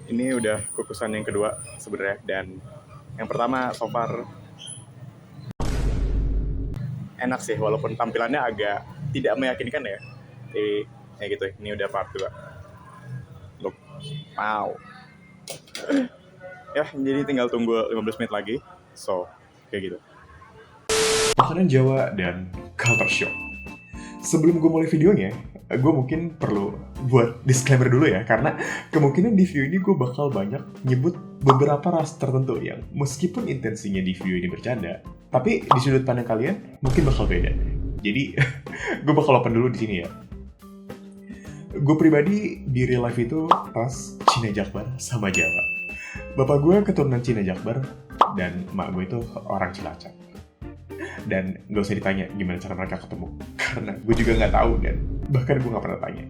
Ini udah kukusan yang kedua sebenarnya, dan yang pertama so far enak sih walaupun tampilannya agak tidak meyakinkan ya. Jadi ya gitu, ini udah part 2. Look, wow. Ya, jadi tinggal tunggu 15 menit lagi. So, kayak gitu. Makanan Jawa dan culture shock. Sebelum gue mulai videonya, gue mungkin perlu buat disclaimer dulu ya, karena kemungkinan di video ini gue bakal banyak nyebut beberapa ras tertentu yang meskipun intensinya di video ini bercanda, tapi di sudut pandang kalian mungkin bakal beda. Jadi gue bakal open dulu di sini ya. Gue pribadi di real life itu ras Cina Jakbar sama Jawa. Bapak gue keturunan Cina Jakbar dan emak gue itu orang Cilacap. Dan gak usah ditanya gimana cara mereka ketemu, karena gue juga gak tahu dan bahkan gue gak pernah tanya.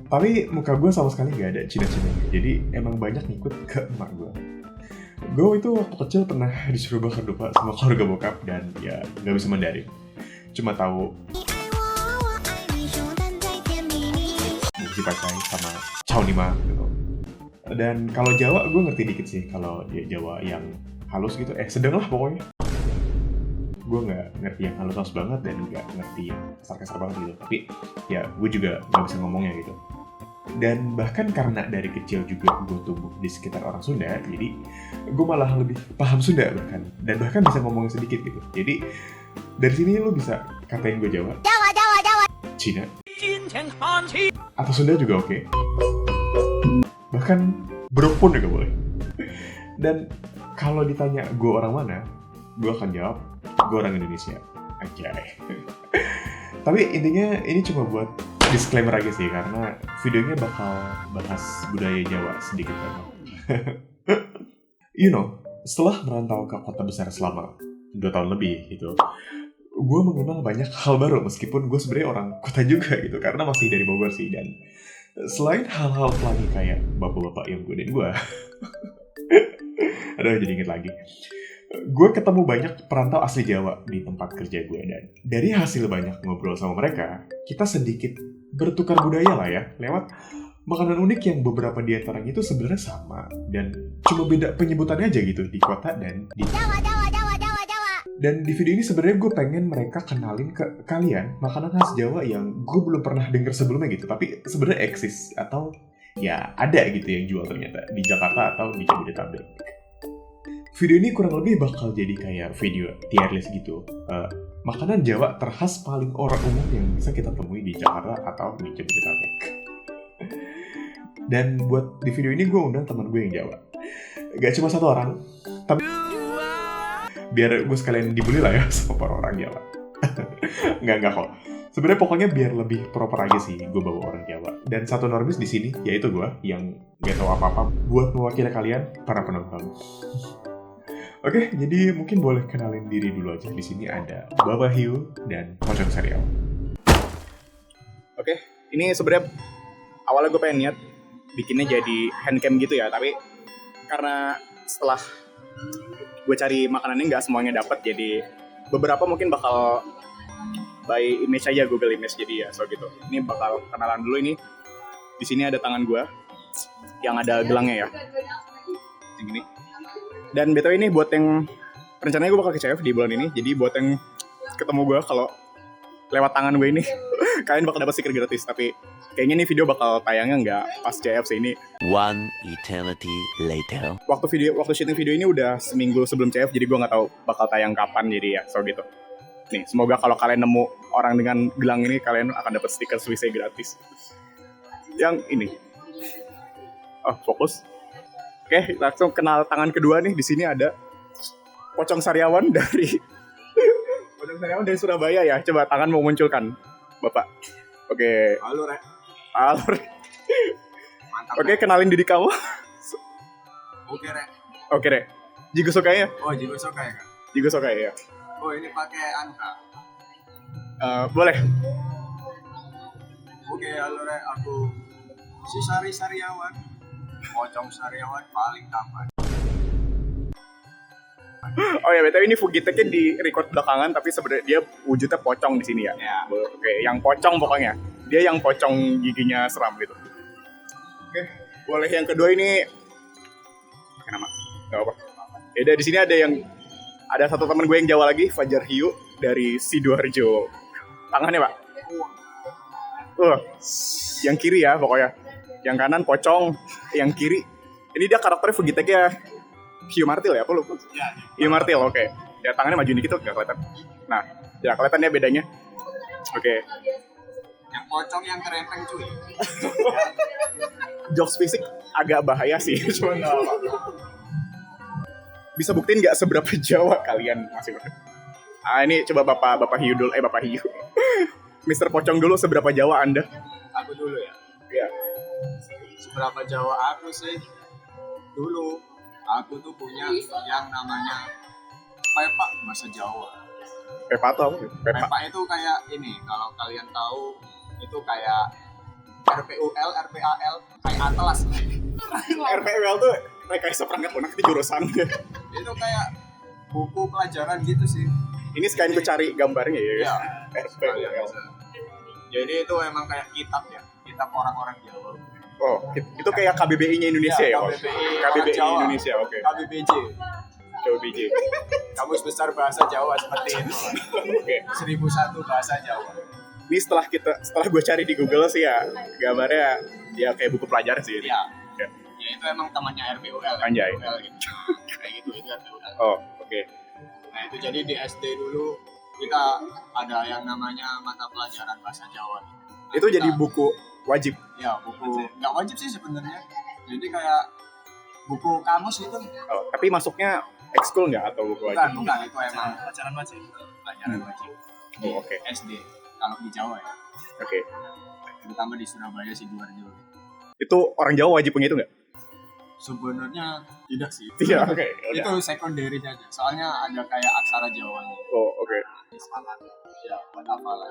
Tapi muka gue sama sekali gak ada Cina-Cinanya, jadi emang banyak ngikut ke emak gue. Gue itu waktu kecil pernah disuruh bakar dupa sama keluarga bokap dan ya gak bisa Mandarin. Cuma tahu Bukti Pacai sama Chow Nima gitu. Dan kalau Jawa gue ngerti dikit sih, kalau ya Jawa yang halus gitu, sedang lah pokoknya. Gue nggak ngerti yang halus-halus banget dan nggak ngerti yang kasar-kasar banget gitu. Tapi ya gue juga nggak bisa ngomongnya gitu. Dan bahkan karena dari kecil juga gue tumbuh di sekitar orang Sunda, jadi gue malah lebih paham Sunda bahkan. Dan bahkan bisa ngomongnya sedikit gitu. Jadi dari sini lo bisa katain gue Jawa, Cina, atau Sunda juga oke. Bahkan Brok pun juga boleh. Dan kalau ditanya gue orang mana, gue akan jawab gue orang Indonesia aja. Tapi intinya ini cuma buat disclaimer aja sih, karena videonya bakal bahas budaya Jawa sedikit banget. You know, setelah merantau ke kota besar selama 2 tahun lebih gitu, gue mengenal banyak hal baru meskipun gue sebenarnya orang kota juga gitu, karena masih dari Bogor sih. Dan selain hal-hal pelangi kayak bapak-bapak yang godain gue, aduh jadi inget lagi, gue ketemu banyak perantau asli Jawa di tempat kerja gue, dan dari hasil banyak ngobrol sama mereka, kita sedikit bertukar budaya lah ya, lewat makanan unik yang beberapa di antaranya itu sebenarnya sama, dan cuma beda penyebutannya aja gitu di kota dan di Jawa. Dan di video ini sebenarnya gue pengen mereka kenalin ke kalian makanan khas Jawa yang gue belum pernah denger sebelumnya gitu, tapi sebenarnya eksis atau ya ada gitu yang jual ternyata di Jakarta atau di Jabodetabek. Video ini kurang lebih bakal jadi kayak video tier list gitu. Makanan Jawa terkhas paling orang umum yang bisa kita temui di Jakarta atau di Jabodetabek. Dan buat di video ini gue undang teman gue yang Jawa. Gak cuma satu orang, tapi biar gue sekalian dibully lah ya sama para orang Jawa. Enggak kok. Sebenarnya pokoknya biar lebih proper aja sih gue bawa orang Jawa. Dan satu normis di sini yaitu gue yang gak tahu apa-apa buat mewakili kalian para penonton. Oke, jadi mungkin boleh kenalin diri dulu aja. Di sini ada Bapak Hiu dan Pocong Serial. Oke, ini sebenarnya awalnya gue pengen niat bikinnya jadi handcam gitu ya, tapi karena setelah gue cari makanannya nggak semuanya dapat, jadi beberapa mungkin bakal by image aja, Google Image jadi ya, so gitu. Ini bakal kenalan dulu ini. Di sini ada tangan gue yang ada gelangnya ya, yang ini. Dan BTW ini buat yang rencananya gue bakal ke CF di bulan ini, jadi buat yang ketemu gue kalau lewat tangan gue ini kalian bakal dapat stiker gratis. Tapi kayaknya nih video bakal tayangnya nggak pas CF sih ini. One eternity later. Waktu syuting video ini udah seminggu sebelum CF, jadi gue nggak tahu bakal tayang kapan, jadi ya so gitu. Nih, semoga kalau kalian nemu orang dengan gelang ini, kalian akan dapat stiker Swiss gratis. Yang ini. Oh, fokus. Oke, langsung kenal tangan kedua nih. Di sini ada Pocong Sariawan dari Surabaya ya. Coba tangan mau munculkan, Bapak. Oke. Halo, Rek. Halo, Rek. Mantap. Oke, kenalin diri kamu. Oke, Rek. Oke, Rek. Jigo Sokai ya? Oh, Jigo Sokai, Kak. Jigo Sokai ya. Oh, ini pakai Kak. Boleh. Oke, halo, Rek. Aku si Sariawan. Pocong Sariawan paling tampan. Oh ya, BTW ini Fugiteknya di record belakangan, tapi sebenarnya dia wujudnya pocong di sini ya. Ya. Oke, yang pocong pokoknya. Dia yang pocong giginya seram gitu. Oke, Boleh yang kedua ini kenapa? Gak apa. Beda di sini ada satu teman gue yang Jawa lagi, Fajar Hiu dari Sidoarjo. Tangannya Pak. Yang kiri ya pokoknya. Yang kanan pocong, yang kiri. Ini dia karakternya Fugiteknya Hiu Martil ya? Apa lu? Hiu Martil, oke. Ya tangannya maju dikit tuh gak kelihatan. Nah, ya kelihatan ya bedanya. Oke. Yang pocong yang kerempeng cuy. Jokes fisik agak bahaya sih, cuman nggak apa-apa. Bisa buktiin nggak seberapa Jawa kalian masing-masing? Ini coba Bapak Hiu dulu, Bapak Hiu. Mister Pocong dulu, seberapa Jawa Anda? Aku dulu ya. Ya. Seberapa Jawa aku sih? Dulu aku tuh punya yang namanya pepak bahasa Jawa. Pepa atau apa? Pepa. Pepak itu kayak ini, kalau kalian tahu itu kayak RPUL, RPAL, kayak atlas. RPWL tuh rekayasa perangkat lunak di jurusan. Itu kayak buku pelajaran gitu sih. Ini sekalian gue cari gambarnya ya. Iya. RPWL. Jadi itu emang kayak kitab ya, kitab orang-orang Jawa. Oh, itu kayak KBBI-nya Indonesia ya? KBBI Jawa. Indonesia, oke. KBBJ. KBBJ. Kamus Besar Bahasa Jawa seperti itu. Oke. 1001 bahasa Jawa. Ini setelah gue cari di Google sih ya, gambarnya ya kayak buku pelajaran sih. Iya. Ya. Ya itu emang temannya RPUL. Anjay. RPUL gitu. Kayak gitu itu RPUL. Oh, oke. Nah itu jadi di SD dulu kita ada yang namanya mata pelajaran bahasa Jawa. Nah, Itu jadi buku wajib. Ya buku nggak wajib sih sebenarnya. Jadi kayak buku kamus gitu. Oh, tapi masuknya ekskul nggak atau buku wajib? Bukan itu emang pelajaran wajib. Pelajaran wajib. Oh, oke. SD kalau di Jawa ya. Oke. Terutama di Surabaya Sidoarjo. Itu orang Jawa wajib punya itu nggak? Sebenarnya tidak sih. Iya, oke. Itu secondary aja. Soalnya ada kayak aksara Jawanya. Oh, oke. Ya, buat apa lah.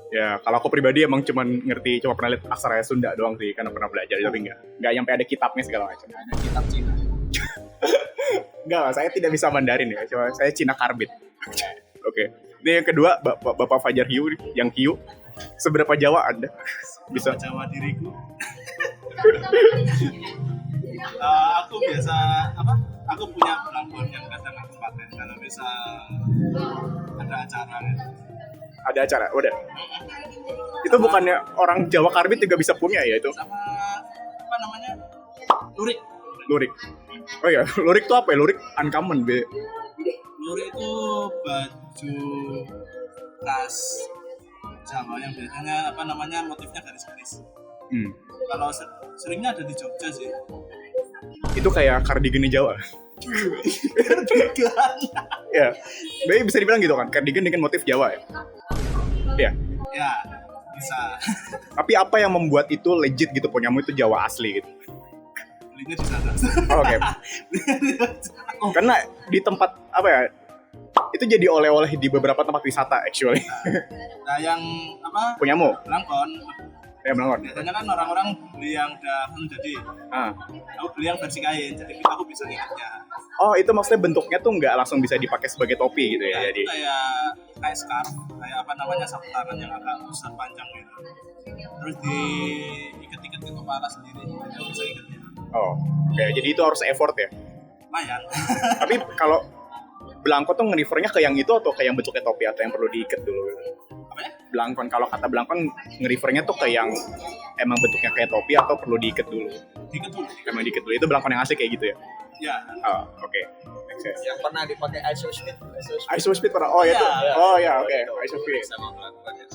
Ya, kalau aku pribadi emang cuma pernah lihat aksara Sunda doang sih, karena pernah belajar, tapi nggak sampai ada kitabnya segala macam. Ada kitab Cina. Enggak lah, saya tidak bisa Mandarin ya, cuma saya Cina Karbit. Oke. Ini yang kedua, Bapak Fajar Hiu, yang Hiu. Seberapa Jawa Anda bisa? Jawa diriku. Aku biasa Aku punya pelanggan yang kadang aku pakai kalau bisa ada acara gitu. Ada acara, udah. Itu bukannya orang Jawa Karbit juga bisa punya ya itu? Sama apa namanya? Lurik. Lurik. Oh iya, lurik tuh apa ya? Lurik uncommon, Be. Lurik itu baju tas Jawa yang biasanya motifnya garis-garis. Kalau seringnya ada di Jogja sih. Itu kayak kardigan Jawa. Ya, Be bisa dibilang gitu kan, kardigan dengan motif Jawa ya? Iya. Ya, bisa. Tapi apa yang membuat itu legit gitu, punyamu itu Jawa asli gitu? Belinya di sana. Oh, oke. Karena di tempat apa ya? Itu jadi oleh-oleh di beberapa tempat wisata actually. Nah, yang Punyamu? Belangkon. Ya, Belangkon. Biasanya kan orang-orang beli yang udah jadi. Aku beli yang versi kain, jadi aku bisa lihatnya. Oh, itu maksudnya bentuknya tuh nggak langsung bisa dipakai sebagai topi gitu ya? Nah, Jadi kayak scarf, kayak sapu tangan yang agak besar panjang gitu. Terus diikat-ikat ke kepala sendiri, yang bisa ikatnya. oh, oke. Jadi itu harus effort ya. Lumayan. Tapi kalau belangkon tuh nge-refernya ke yang itu atau ke yang bentuknya topi atau yang perlu diikat dulu? Apa ya? Belangkon, kalau kata belangkon nge-refernya tuh ke yang emang bentuknya kayak topi atau perlu diikat dulu? Diikat dulu. Emang diikat dulu. Itu belangkon yang asli kayak gitu ya? Ya. Oh, oke. Okay. Yang pernah dipakai Isospeed. Ice Speed pernah? Oh, itu. Ya. Oh ya, oke. Ice Speed. Sama melakukannya.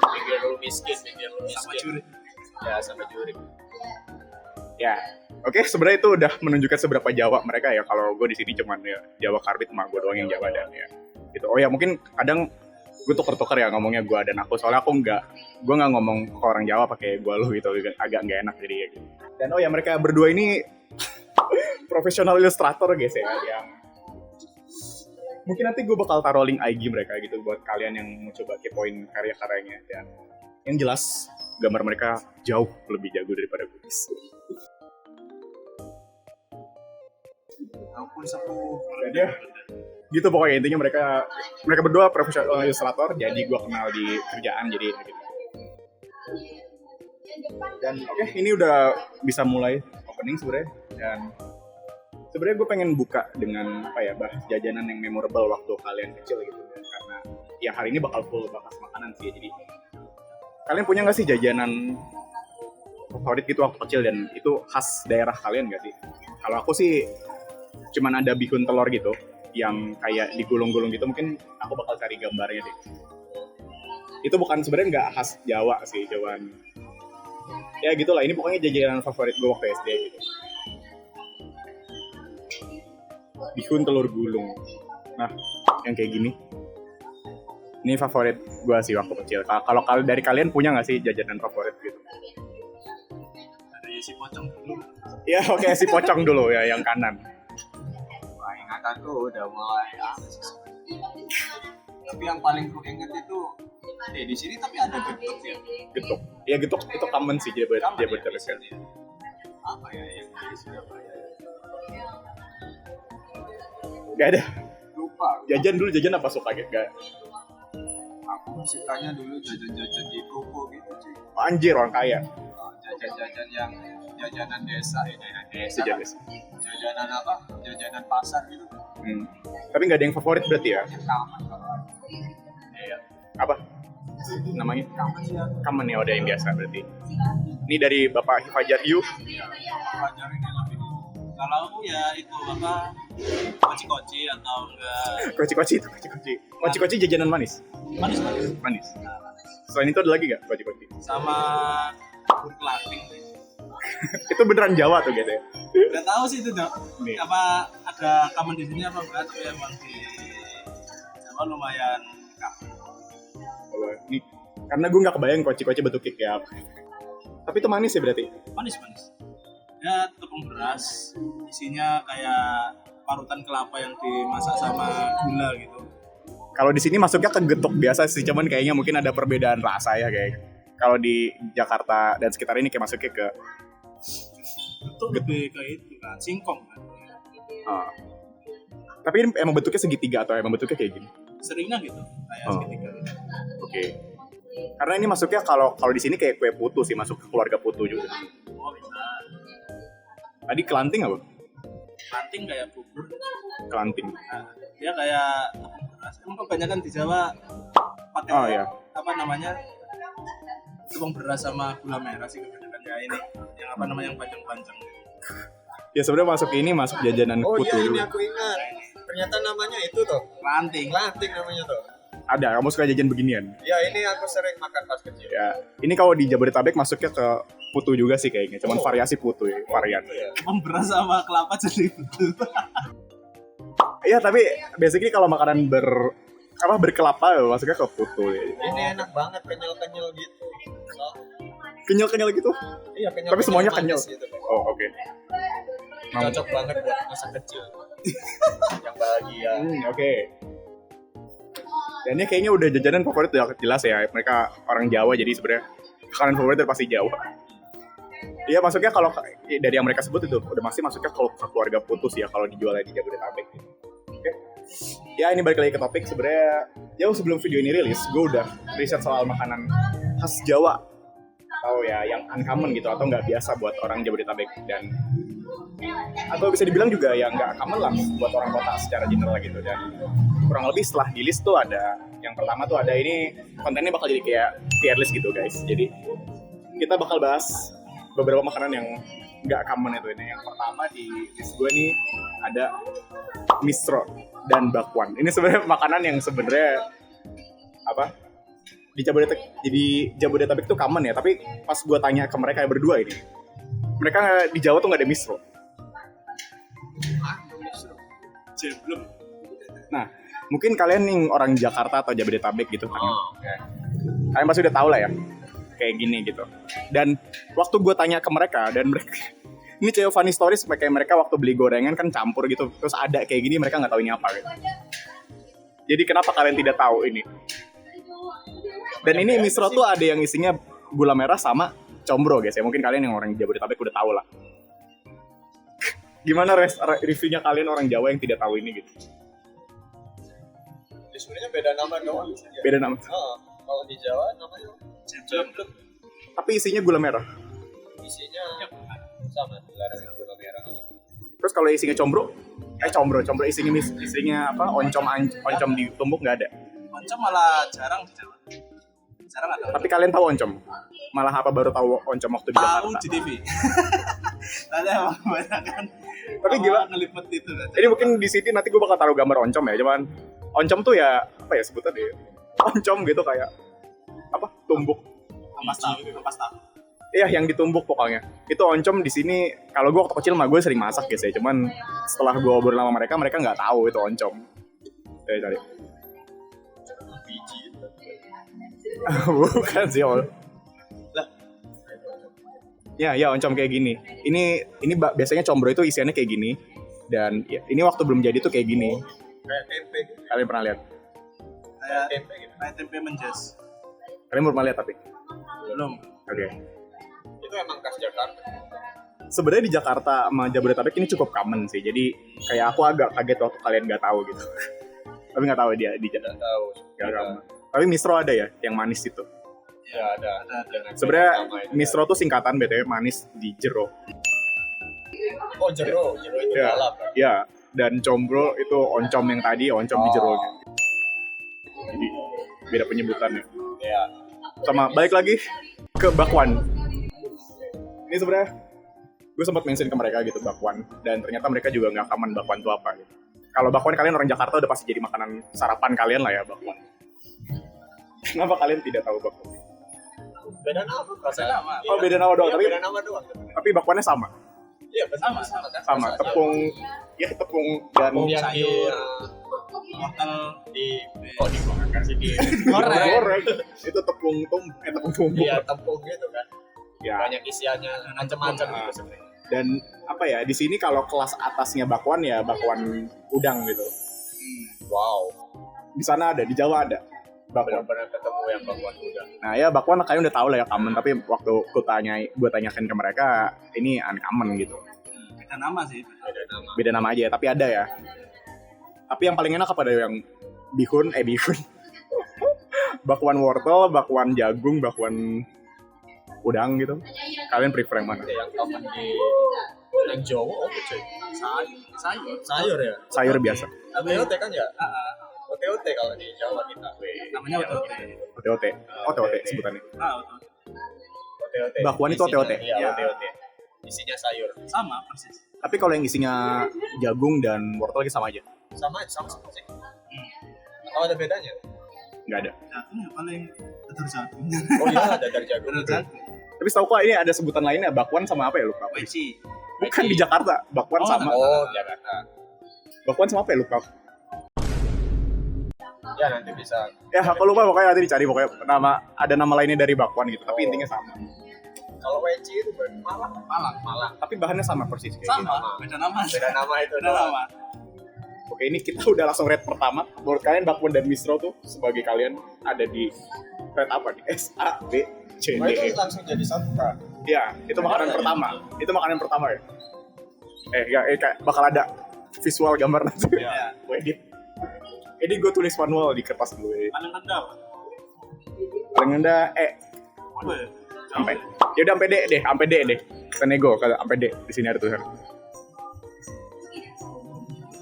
Bikin lu miskin. Sama jurik. Ya, sama jurik. Ya, oke. Sebenarnya itu udah menunjukkan seberapa Jawa mereka ya. Kalau gue di sini cuman ya Jawa Karbit sama gue doang yang Jawa dan ya. Gitu. Oh ya, mungkin kadang gue tuker-tuker ya ngomongnya gue dan aku. Soalnya gue nggak ngomong ke orang Jawa pakai gue lu gitu, agak nggak enak jadi ya gitu. Dan oh ya, mereka berdua ini profesional ilustrator guys ya. Yang mungkin nanti gue bakal taruh link IG mereka gitu buat kalian yang mau coba kepoin karya-karyanya. Dan yang jelas gambar mereka jauh lebih jago daripada gue. Walaupun sepuh. Ya, gitu pokoknya intinya mereka berdua profesional ilustrator, jadi gue kenal di kerjaan jadi gitu. Dan oke, ini udah bisa mulai opening sebenarnya, dan sebenarnya gue pengen buka dengan apa ya, bahas jajanan yang memorable waktu kalian kecil gitu ya. Karena ya hari ini bakal full bahas makanan sih. Jadi kalian punya nggak sih jajanan favorit gitu waktu kecil dan itu khas daerah kalian nggak sih? Kalau aku sih cuman ada bihun telur gitu yang kayak digulung-gulung gitu, mungkin aku bakal cari gambarnya deh. Itu bukan sebenarnya nggak khas Jawa sih, cuman ya gitulah, ini pokoknya jajanan favorit gue waktu SD gitu. Bihun telur gulung. Nah, yang kayak gini. Ini favorit gue sih waktu kecil. Kalau dari kalian punya nggak sih jajanan favorit gitu? Ada si pocong dulu. Ya oke, si pocong dulu ya yang kanan. Wah, ingatanku udah mulai tapi yang paling ku inget itu di sini tapi ada getuk ya. Getuk. Ya getuk itu common sih dia Kapan ya, betul. biasanya? Apa ya yang dari Surabaya? Gak ada. Lupa. Jajan apa suka gitu? Gak. Aku sukanya dulu jajan-jajan di toko gitu cuy. Anjir, orang kaya. Jajan-jajan yang jajanan desa, jajanan desa. Jajanan apa? Jajanan pasar gitu. Tapi nggak ada yang favorit berarti ya? Kaman kalau ada. Iya. Apa? Namanya? Kaman sih ya. Kamen ya, udah yang biasa berarti. Ini dari Bapak Fajar Yu. Wajar ini lebih. Kalau aku ya itu apa? Koci-koci atau enggak Koci-koci itu, koci-koci. Koci-koci jajanan manis. manis-manis. Manis. Selain itu ada lagi nggak koci-koci? Sama burklating. Itu beneran Jawa tuh gitu ya? Gak tahu sih itu dok. Nih. Apa ada kamen di sini apa enggak? Tapi emang di Jawa lumayan kamen. Ini karena gue nggak kebayang koci-koci bentuknya kayak apa. Tapi itu manis ya berarti? Manis-manis. Ya tepung beras, isinya kayak parutan kelapa yang dimasak sama gula gitu. Kalau di sini masuknya ke getuk biasa sih, cuman kayaknya mungkin ada perbedaan rasa ya kayaknya. Kalau di Jakarta dan sekitar ini kayak masuknya ke Itu lebih kayak itu kan, singkong kan. Tapi ini emang bentuknya segitiga atau emang bentuknya kayak gini? Seringnya gitu, kayak segitiga gitu. Oke. Karena ini masuknya kalau di sini kayak kue putu sih, masuk ke keluarga putu juga. Oh bisa. Tadi kelanting apa? Lanting kayak bubur. Kelanting. Nah, dia kayak tepung beras. Emang kebanyakan di Jawa pakai iya. apa namanya? Tepung beras sama gula merah sih kebanyakan ya ini. Yang apa namanya yang panjang-panjang. Ya sebenarnya masuk jajanan putu Oh iya, ini juga. aku ingat. Ternyata namanya itu tuh. Lanting. Lanting namanya tuh. Ada, kamu suka jajan beginian? Ya ini aku sering makan pas kecil. Ya, ini kalau di Jabodetabek masuknya ke putu juga sih kayaknya. Cuman variasi putu ya, varian. Tepung beras sama kelapa jadi betul. Iya, tapi basically kalau makanan berkelapa ya, masuknya ke putu ya. Ini enak banget, kenyal-kenyal gitu. Kenyal-kenyal gitu. Iya, kenyal. Tapi semuanya kenyal. gitu. Oh, oke. Cocok banget buat masa kecil. Yang bahagia. Oke. Dan ini kayaknya udah jajanan favorit udah jelas ya. Mereka orang Jawa jadi sebenarnya makanan favorit itu pasti Jawa. Iya, masuknya kalau dari yang mereka sebut itu udah masuknya kalau ke keluarga putus ya kalau dijualnya di Jabodetabek. Oke. Ya ini balik lagi ke topik, sebenarnya jauh sebelum video ini rilis, gue udah riset soal makanan khas Jawa. Tahu ya, yang uncommon gitu atau nggak biasa buat orang Jabodetabek dan atau bisa dibilang juga ya nggak common lah buat orang kota secara general gitu. Dan kurang lebih setelah di list tuh ada yang pertama tuh ada ini, kontennya bakal jadi kayak tier list gitu guys. Jadi kita bakal bahas beberapa makanan yang nggak common itu. Ini yang pertama di list gue nih ada misro dan bakwan. Ini sebenarnya makanan yang sebenarnya apa di Jabodetabek tuh common ya. Tapi pas gue tanya ke mereka berdua ini, mereka di Jawa tuh nggak ada misro. Belum. Nah, mungkin kalian nih orang Jakarta atau Jabodetabek gitu kan. Kalian pasti udah tahu lah ya. Kayak gini gitu. Dan waktu gue tanya ke mereka dan mereka ini cewek funny stories kayak mereka waktu beli gorengan kan campur gitu. Terus ada kayak gini mereka nggak tahu ini apa gitu. Jadi kenapa kalian tidak tahu ini? Dan ini misro tuh ada yang isinya gula merah sama combro guys ya. Mungkin kalian yang orang Jabodetabek udah tahu lah. Gimana reviewnya kalian orang Jawa yang tidak tahu ini gitu? Ya, sebenarnya beda nama doang. Beda nama. Kalau di Jawa namanya Jemblem. Tapi isinya gula merah. isinya Sama dilarang gula merah. Terus kalau isinya combro isinya apa? Oncom ditumbuk nggak ada. Oncom malah jarang di Jawa. Jarang ada. Tapi kalian tahu oncom? Malah apa baru tahu oncom waktu di Tahu Jakarta? di TV. Tadi emang banyak kan. Tapi gila. Ngelipet itu kan. Jadi mungkin di sini nanti gue bakal taruh gambar oncom ya. Cuman oncom tuh ya apa ya sebutannya? Oncom gitu kayak apa? Tumbuk. Ampas tahu. Iya, yang ditumbuk pokoknya. Itu oncom di sini. Kalau gue waktu kecil mah gue sering masak guys ya. Cuman setelah gue ngobrol sama mereka nggak tahu itu oncom. Cari. Biji. Bukan sih, Ol. Ya oncom kayak gini. Ini biasanya combro itu isiannya kayak gini. Dan ya, ini waktu belum jadi tuh kayak gini. Kayak tempe gitu. Kalian pernah lihat? Kayak Tempe gitu. kayak tempe menjes. Kalian belum pernah lihat tapi? Belum. Oke. Itu emang khas Jakarta. Sebenarnya di Jakarta sama Jabodetabek ini cukup common sih. Jadi kayak aku agak kaget waktu kalian nggak tahu gitu. Tapi nggak tahu dia di Jakarta. Nggak tahu. Nggak common. Tapi misro ada ya, yang manis itu. Ya ada. Dengan Sebenarnya nama itu. misro tuh singkatan BTW manis di jero. Oh jero itu Ya. balap. Kan? Ya, dan combro itu oncom yang tadi, oncom di jero. Jadi beda penyebutannya. Ya. Sama balik lagi ke bakwan. Ini sebenarnya gue sempat mention ke mereka gitu bakwan, dan ternyata mereka juga nggak aman bakwan itu apa gitu. Kalau bakwan kalian orang Jakarta udah pasti jadi makanan sarapan kalian lah ya bakwan. Kenapa kalian tidak tahu bakwan? Beda nama perasaan. nama. Oh beda nama doang, Iya, tapi beda nama doang. tapi bakwannya sama. Iya benar. Sama. Kan? Sama tepung, ya tepung dan Tepung yang di sayur. Wortel di kok kasih di goreng. Itu tepung tumbuk. Iya tepung gitu kan. Ya. Banyak isiannya macam-macam Ah. gitu sebenarnya. Dan apa ya di sini kalau kelas atasnya bakwan ya bakwan udang gitu. Wow. Di sana ada, di Jawa ada bakwan. Benar-benar ketemu yang bakwan udang. Nah ya bakwan kalian udah tahu lah ya common, tapi waktu gue tanyakan ke mereka ini uncommon gitu. beda nama sih. Beda nama. Beda nama aja tapi ada ya. Tapi yang paling enak apa ada yang bihun. Bakwan wortel, bakwan jagung, bakwan udang gitu. Kalian prefer yang mana? Yang common di yang Jawa apa cuy? Sayur. Sayur ya. Sayur biasa. OTOT kan ya? OTOT kalau di Jawa kita. Namanya OTOT. OTOT. OTOT sebutannya. Ah, OTOT. OTOT. Bakwan itu Isinya- OTOT? Iya, Ya. OTOT. Isinya sayur. Sama persis. Tapi kalau yang isinya jagung dan wortel lagi sama aja? Sama sih. Atau ada bedanya? Nggak ada. Jagung ya paling telur jagung. Oh iya, ada dari jagung. Telur jagung. Tapi setahu kok ini ada sebutan lainnya bakwan sama apa ya lupa? Weci. Bukan di Jakarta. Bakwan Oh, sama. Oh, Jakarta. Bakwan sama apa ya lupa? Ya nanti bisa. Ya aku lupa pokoknya nanti dicari pokoknya ada nama lainnya dari bakwan gitu. Tapi Oh. intinya sama. Kalau weci itu Malang. Tapi bahannya sama persis kayak gitu. Sama. Beda nama. Beda nama itu. Beda doang. nama. Oke ini kita udah langsung rate pertama. Menurut kalian bakwan dan misro tuh sebagai kalian ada di rate apa nih? S, A, B, C, Nah, D, itu E. langsung jadi satu kan. Ya itu makanan pertama. Itu makanan pertama ya. Kayak bakal ada visual gambar nanti. Ya. Gue edit. Ini gue tulis manual di kertas gue. Paling rendah apa? Paling rendah Apa ya? sampai. Ya udah sampai D deh. Kita nego kalau sampai D di sini ada tulisan.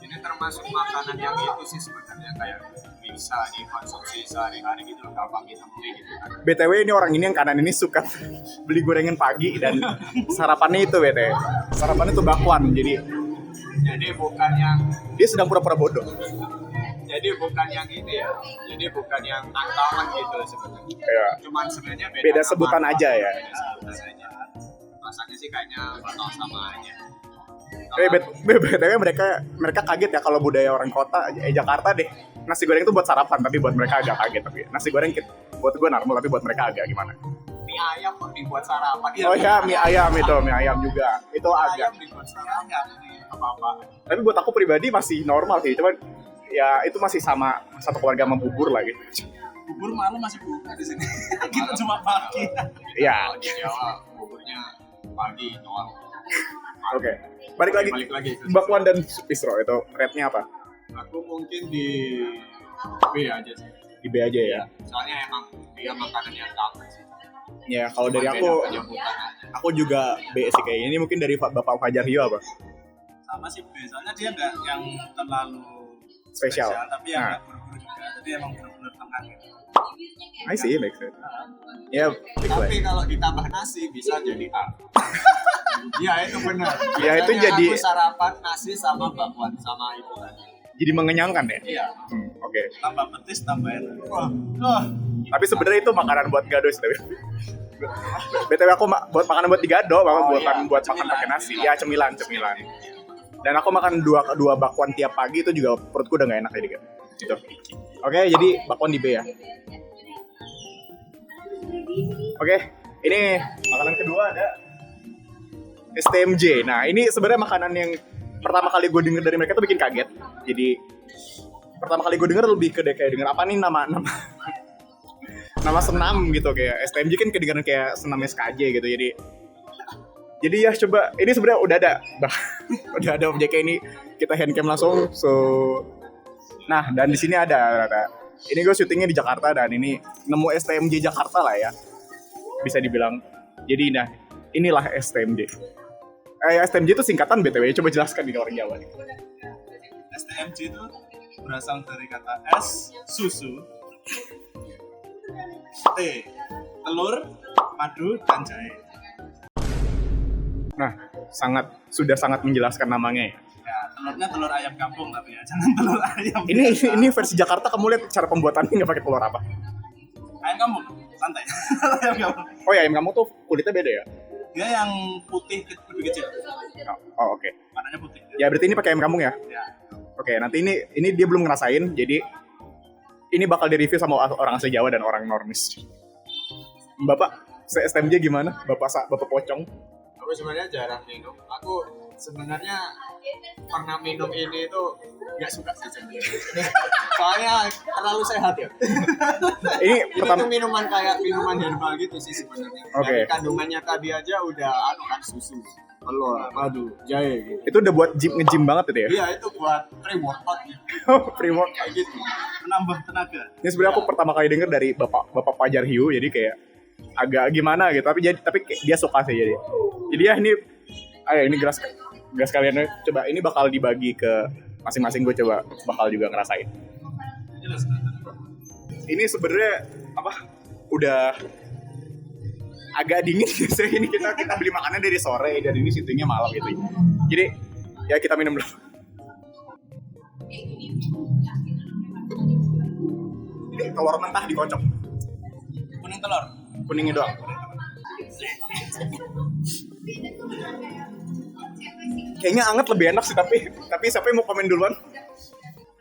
Ini termasuk makanan yang itu sih sebenarnya kayak bisa dikonsumsi sehari-hari gitu loh, gampang ditemui gitu kan. BTW ini orang ini yang kanan ini suka beli gorengan pagi dan sarapannya itu BTW. Sarapannya tuh bakwan. Jadi bukan yang Dia sedang pura-pura bodoh. bukan yang ini ya. Jadi bukan yang tangkapan gitu sebenarnya. Kayak Cuman sebenarnya beda nama. sebutan aja ya. Beda sebutan aja. Rasanya sih kayaknya bakal sama aja. BTW mereka kaget ya kalau budaya orang kota Jakarta deh. Nasi goreng itu buat sarapan tapi buat mereka agak kaget tapi nasi goreng buat gue normal tapi buat mereka agak gimana? Mie ayam kok dibuat sarapan. Oh ya mie ayam juga itu agak. Ayam dibuat sarapan. Apa-apa. Tapi buat aku pribadi masih normal sih, cuman ya itu masih sama satu keluarga sama bubur lah gitu. Bubur malam masih buka di sini. Kita cuma pagi. Iya. Kalau di Jawa buburnya pagi doang. Oke. Balik lagi. Balik lagi. Bakwan dan Supistro itu rate-nya apa? Aku mungkin di B aja sih. Di B aja ya. Soalnya emang dia makanan yang common sih. Ya kalau dari Cuma aku, beda penyebutan aja. aku juga B sih kayaknya. Ini mungkin dari Bapak Fajar Hio apa? Sama sih B, soalnya dia nggak yang terlalu Spesial. tapi yang Nah. nggak buru-buru juga. Jadi emang benar-benar tengah gitu. I see, make sense. Ya, big Tapi line. kalau ditambah nasi bisa jadi A. Iya itu benar. Ya, itu Biasanya jadi- aku sarapan nasi sama bakwan sama itu tadi. Jadi mengenyangkan ya? Iya. Oke. Tambah petis, tambah enak. Wah, Tapi sebenarnya itu makanan buat gado sih. BTW aku buat makanan buat digado, Oh, bukan iya. buat makan Cemilan, pakai nasi. cemilan. Ya cemilan. Dan aku makan dua bakwan tiap pagi itu juga perutku udah gak enak jadi kan. Gitu. Oke, jadi bakwan di B ya. Oke, ini makanan kedua ada STMJ. Nah, ini sebenarnya makanan yang pertama kali gue denger dari mereka tuh bikin kaget. Jadi pertama kali gue denger lebih ke kayak denger apa nih nama nama senam gitu, kayak STMJ kan kedengaran kayak senam SKJ gitu. Jadi ya coba, ini sebenarnya udah ada udah ada objeknya, ini kita handcam langsung. Nah, dan di sini ada. Ini gue syutingnya di Jakarta dan ini nemu STMJ Jakarta lah ya, bisa dibilang. Jadi nah, inilah STMJ. STMJ itu singkatan BTW, coba jelaskan di orang Jawa nih. STMJ itu berasal dari kata S, susu, T, telur, madu, dan jahe. Nah, sudah sangat menjelaskan namanya ya. Ya, telurnya telur ayam kampung tapi ya, jangan telur ayam. Ini versi Jakarta, kamu lihat cara pembuatannya nggak pakai telur apa? Ayam kampung, santai. Ayam kampung. Oh ya, ayam kamu tuh kulitnya beda ya? Dia yang putih lebih kecil, Oh oke. warnanya putih. Ya berarti ini pakai ayam kampung ya? Ya. Oke, nanti ini dia belum ngerasain, jadi ini bakal di-review sama orang asli Jawa dan orang Normis. Bapak, STMJ gimana? Bapak Pocong? aku sebenarnya jarang minum. Aku sebenarnya pernah minum ini itu nggak suka sih sebenarnya. Soalnya terlalu sehat ya. Ini Ini pertama, tuh minuman kayak minuman herbal gitu sih sebenarnya. Oke. Dari kandungannya tadi aja udah kan susu, telur, madu, jahe gitu. itu udah buat nge-gym banget itu ya? Iya itu buat pre-workout gitu. Pre-workout. Kayak gitu. Menambah tenaga. Ini sebenarnya aku pertama kali denger dari Bapak Fajar Hio, jadi kayak agak gimana gitu, tapi dia suka sih jadi ya ini gelas kalian coba, ini bakal dibagi ke masing-masing, gue coba bakal juga ngerasain. Jelas. Ini sebenarnya udah agak dingin sih. Ini kita beli makanan dari sore dan ini syutingnya malam gitu, jadi ya kita minum dulu. Ini telur mentah dikocok, Kuning telur. kuningnya doang. Kayaknya anget lebih enak sih, tapi siapa yang mau komen duluan?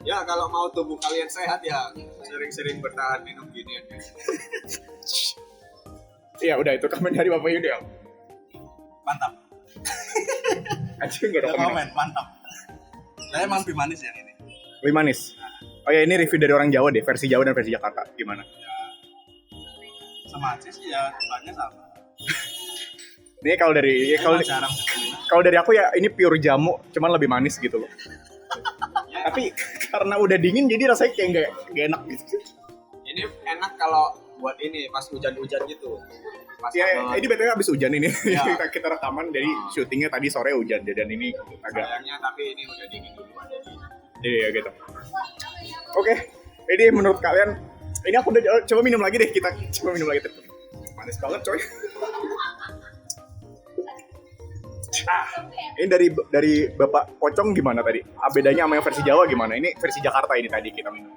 Ya kalau mau tubuh kalian sehat ya sering-sering bertahan minum gini ya. Iya udah, itu komen dari Bapak Yuda. Mantap. Anjing gak ada Udah komen. komen, mantap. Saya emang lebih manis yang ini. Lebih manis. Oh ya, ini review dari orang Jawa deh, versi Jawa dan versi Jakarta. Gimana? Sama aja sih ya, bahannya sama. Ini kalau dari Emang jarang sih. kalau dari aku ya ini pure jamu, cuman lebih manis gitu loh. Tapi karena udah dingin jadi rasanya kayak nggak enak gitu. Ini enak kalau buat ini pas hujan-hujan gitu. Pas Ya, sama- ini BTW habis hujan ini. Ya. kita rekaman dari syutingnya tadi sore hujan, dan ini agak sayangnya tapi ini udah dingin duluan jadi. jadi ya gitu. Oke, ini menurut kalian, ini aku udah coba minum lagi deh, kita coba minum lagi. Manis banget coy. Ini dari Bapak Pocong gimana tadi? Bedanya sama yang versi Jawa gimana? Ini versi Jakarta ini tadi kita minum.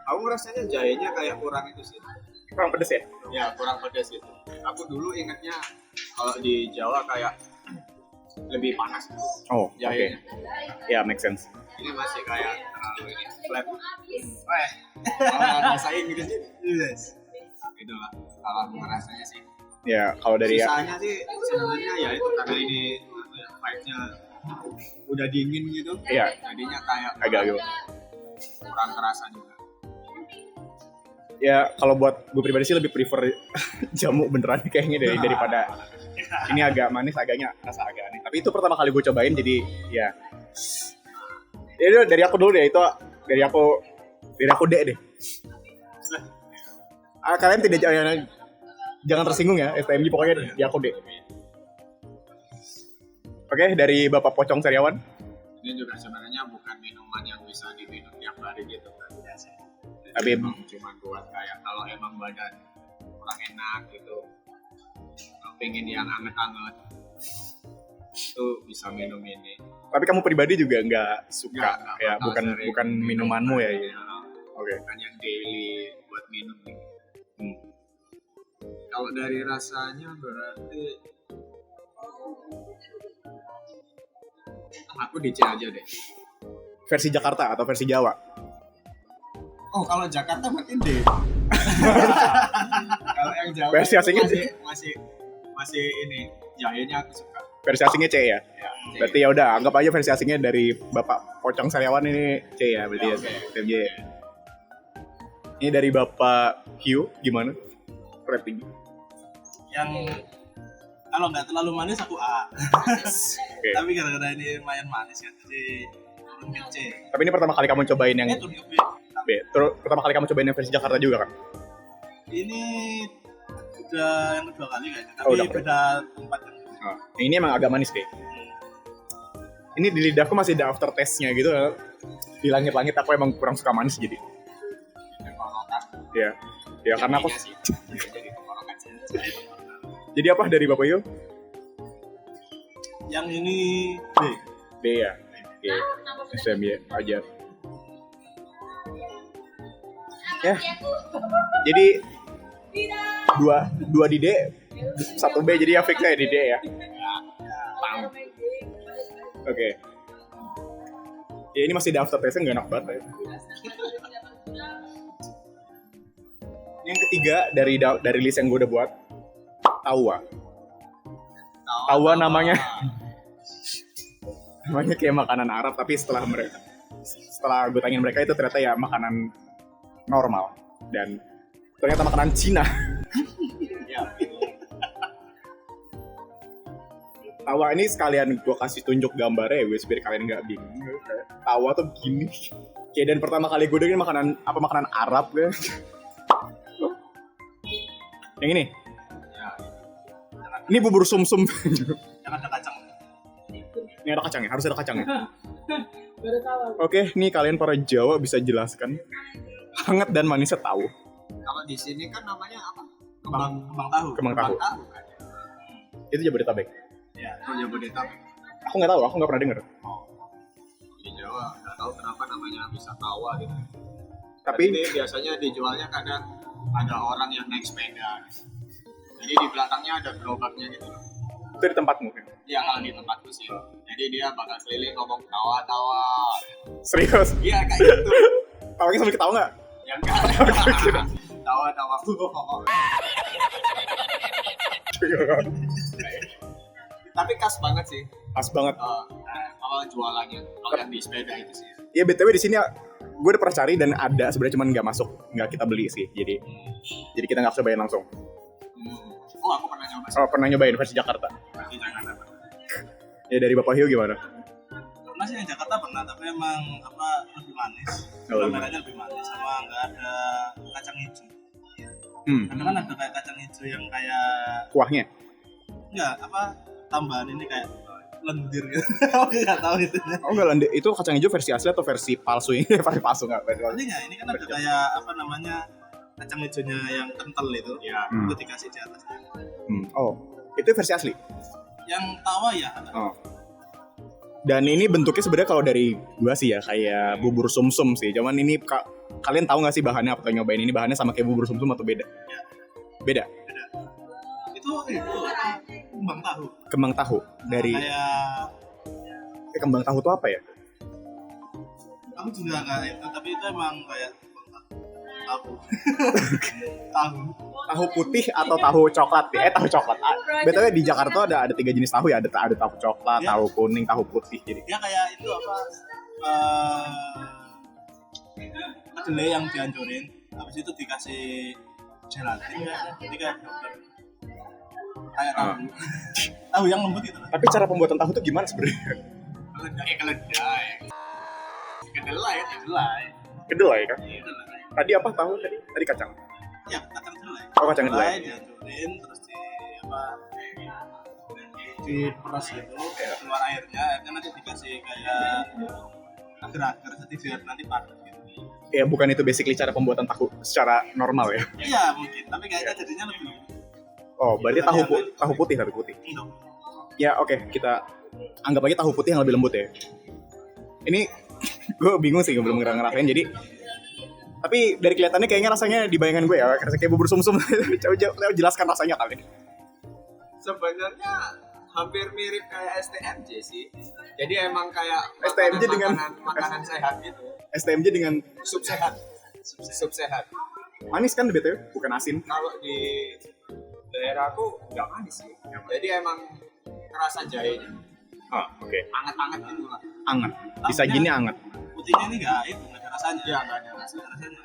Aku ngerasanya jahenya kayak kurang itu sih. Kurang pedes ya? Ya kurang pedas gitu. Aku dulu ingatnya kalau di Jawa kayak lebih panas. Oh, oke. Jahenya. Ya, make sense. Ini masih kayak terlalu ini flat. Weh, Kalau bahasa Inggris itu yes. gitu lah. Kalau aku ngerasanya sih. Ya, kalau dari Sisanya sih sebenarnya ya itu karena ini vibe-nya udah dingin gitu. Iya. Jadinya kayak agak gitu. kurang terasa juga. Ya, kalau buat gue pribadi sih lebih prefer jamu beneran kayaknya daripada ini agak manis, agaknya rasa agak aneh. Tapi itu pertama kali gue cobain, jadi ya. Ya udah, dari aku dulu deh, itu dari aku D deh. Kalian tidak jangan tersinggung ya, STMJ pokoknya di aku deh. Oke, dari Bapak Pocong Sariawan. Ini juga sebenarnya bukan minuman yang bisa diminum tiap hari gitu kan. Tapi Cuma buat kayak kalau emang badan kurang enak gitu, pengen yang anget-anget, itu bisa minum ini. tapi kamu pribadi juga nggak suka Nggak ya, bakal sering bukan minumanmu ya. Ya. Oke. Bukan yang daily buat minum nih. Hmm. Kalau dari rasanya berarti aku DC aja deh. Versi Jakarta atau versi Jawa? Oh, kalau Jakarta berarti D. Kalau yang Jawa Versi itu asingnya masih ini jahenya aku suka. Versi asingnya C ya. Ya, C. Berarti ya udah anggap aja versi asingnya dari Bapak Pocong Sariawan ini C ya berarti ya. Oke. STMJ. Ini dari Bapak Hugh gimana? Rating. Yang kalau nggak terlalu manis aku A. Oke. Tapi gara-gara ini lumayan manis kan, jadi turun ke C. Tapi ini pertama kali kamu cobain yang Turun ke B. B. Terus pertama kali kamu cobain yang versi Jakarta juga kan? Ini udah yang kedua kali kayaknya, tapi Oh, udah. beda tempat kan. Nah, ini emang agak manis deh. Ini di lidahku masih ada after taste-nya gitu. Di langit-langit aku emang kurang suka manis jadi. Ya. Ya karena aku Jadi tenggorokan sih. jadi apa dari Bapak Yo? Yang ini B. B ya. Oke. SMY aja. Ya. Jadi dua di D, satu B jadi ya fix ya di D ya. Pang. Oke. Ya ini masih daftar tesnya nggak enak banget ya. Yang ketiga dari list yang gue udah buat, Tawa. Tawa namanya kayak makanan Arab, tapi setelah gue tanyain mereka itu ternyata ya makanan normal dan ternyata makanan Cina. Tawa ini sekalian gue kasih tunjuk gambarnya ya, biar kalian nggak bingung. Tawa tuh gini. Kayak dan pertama kali gue dengerin makanan Arab ya. Yang ini. Ini bubur sumsum. Yang ada kacang. Ini ada kacangnya, harus ada kacangnya. Oke, nih kalian para Jawa bisa jelaskan hangat dan manisnya tahu. Kalau di sini kan namanya apa? Kembang tahu. Kembang tahu. Tahu kan? Itu Jabodetabek. Ya. Oh, Jabodetabek. Aku nggak tahu, aku nggak pernah denger. Di Jawa nggak tahu kenapa namanya bisa tawa gitu. Tapi Ini biasanya dijualnya kadang ada orang yang naik sepeda. Jadi di belakangnya ada gerobaknya gitu loh. itu di tempatmu kan? Ya kalau di tempatku sih. Jadi dia bakal keliling ngomong tawa-tawa. Serius? Iya kayak gitu. Tawanya sambil ketawa nggak? Ya enggak. Tawa-tawa. Tapi khas banget sih. Pas banget. Kalau jualannya, kalau yang di sepeda itu sih. Ya BTW di sini gue udah pernah cari dan ada sebenarnya cuman nggak masuk, nggak kita beli sih. Jadi kita nggak cobain langsung. Oh aku pernah nyoba sih. Oh pernah nyobain versi Jakarta. Di Jakarta. Ya dari Bapak Hio gimana? Pernah sih yang Jakarta pernah, tapi emang lebih manis. Oh, lebih Kameranya lebih manis sama nggak ada kacang hijau. Hmm. Karena kan ada kayak kacang hijau yang kayak Kuahnya? enggak tambahan ini kayak lendir gitu. Aku nggak tahu itu. Oh enggak, itu kacang hijau versi asli atau versi palsu ini? Versi palsu nggak? Versi palsu. Ini kan ada kayak kacang hijaunya yang kental itu. Ya. Itu dikasih di atasnya. Oh, itu versi asli? Yang tawa ya ada. Oh. Dan ini bentuknya sebenarnya kalau dari gua sih ya kayak bubur sumsum sih. Cuman ini kalian tahu nggak sih bahannya apa? Nyobain ini bahannya sama kayak bubur sumsum atau beda? Beda. Itu kembang tahu. Kembang tahu dari Kayak kembang tahu itu apa ya? aku juga nggak itu, tapi itu emang kayak tahu. Tahu. Tahu putih atau tahu coklat? Tahu coklat. Betulnya di Jakarta ada 3 jenis tahu ya. Ada tahu coklat, Ya. tahu kuning, tahu putih. Jadi Ya kayak itu kedelai yang dihancurin, habis itu dikasih gelatin ya, jadi kayak kayak tahu. Tahu yang lembut itu. tapi cara pembuatan tahu itu gimana sebenarnya? Keledai. Kedelai ya, kedelai. Kedelai kan? Kedelai. Tadi apa tahu tadi? Tadi kacang. Ya kacang itu Oh, kacang kedelai. Dihancurin terus diperes gitu, keluar airnya nanti dikasih kayak agar-agar jadi biar nanti padat gitu. Ya bukan itu basically cara pembuatan tahu secara normal ya. Iya mungkin, tapi kayaknya jadinya lebih. Oh, berarti tahu putih tapi putih. Enggak. Ya oke, kita anggap aja tahu putih yang lebih lembut ya. Ini gue bingung sih, gue belum ngerasain. Jadi tapi dari kelihatannya kayaknya rasanya di bayangan gue ya kayak bubur sumsum. Coba jelaskan rasanya kali. Sebenarnya hampir mirip kayak STMJ sih. Jadi emang kayak STMJ dengan makanan sehat gitu. STMJ dengan Sup sehat. Sup sehat. manis kan BTW, bukan asin. Kalau di daerahku nggak manis sih. Jadi emang kerasa jahenya. Ah, oke. Anget-anget gitu lah. Anget. Bisa gini anget. Putihnya ini nggak ada rasanya. Iya nggak ada rasanya.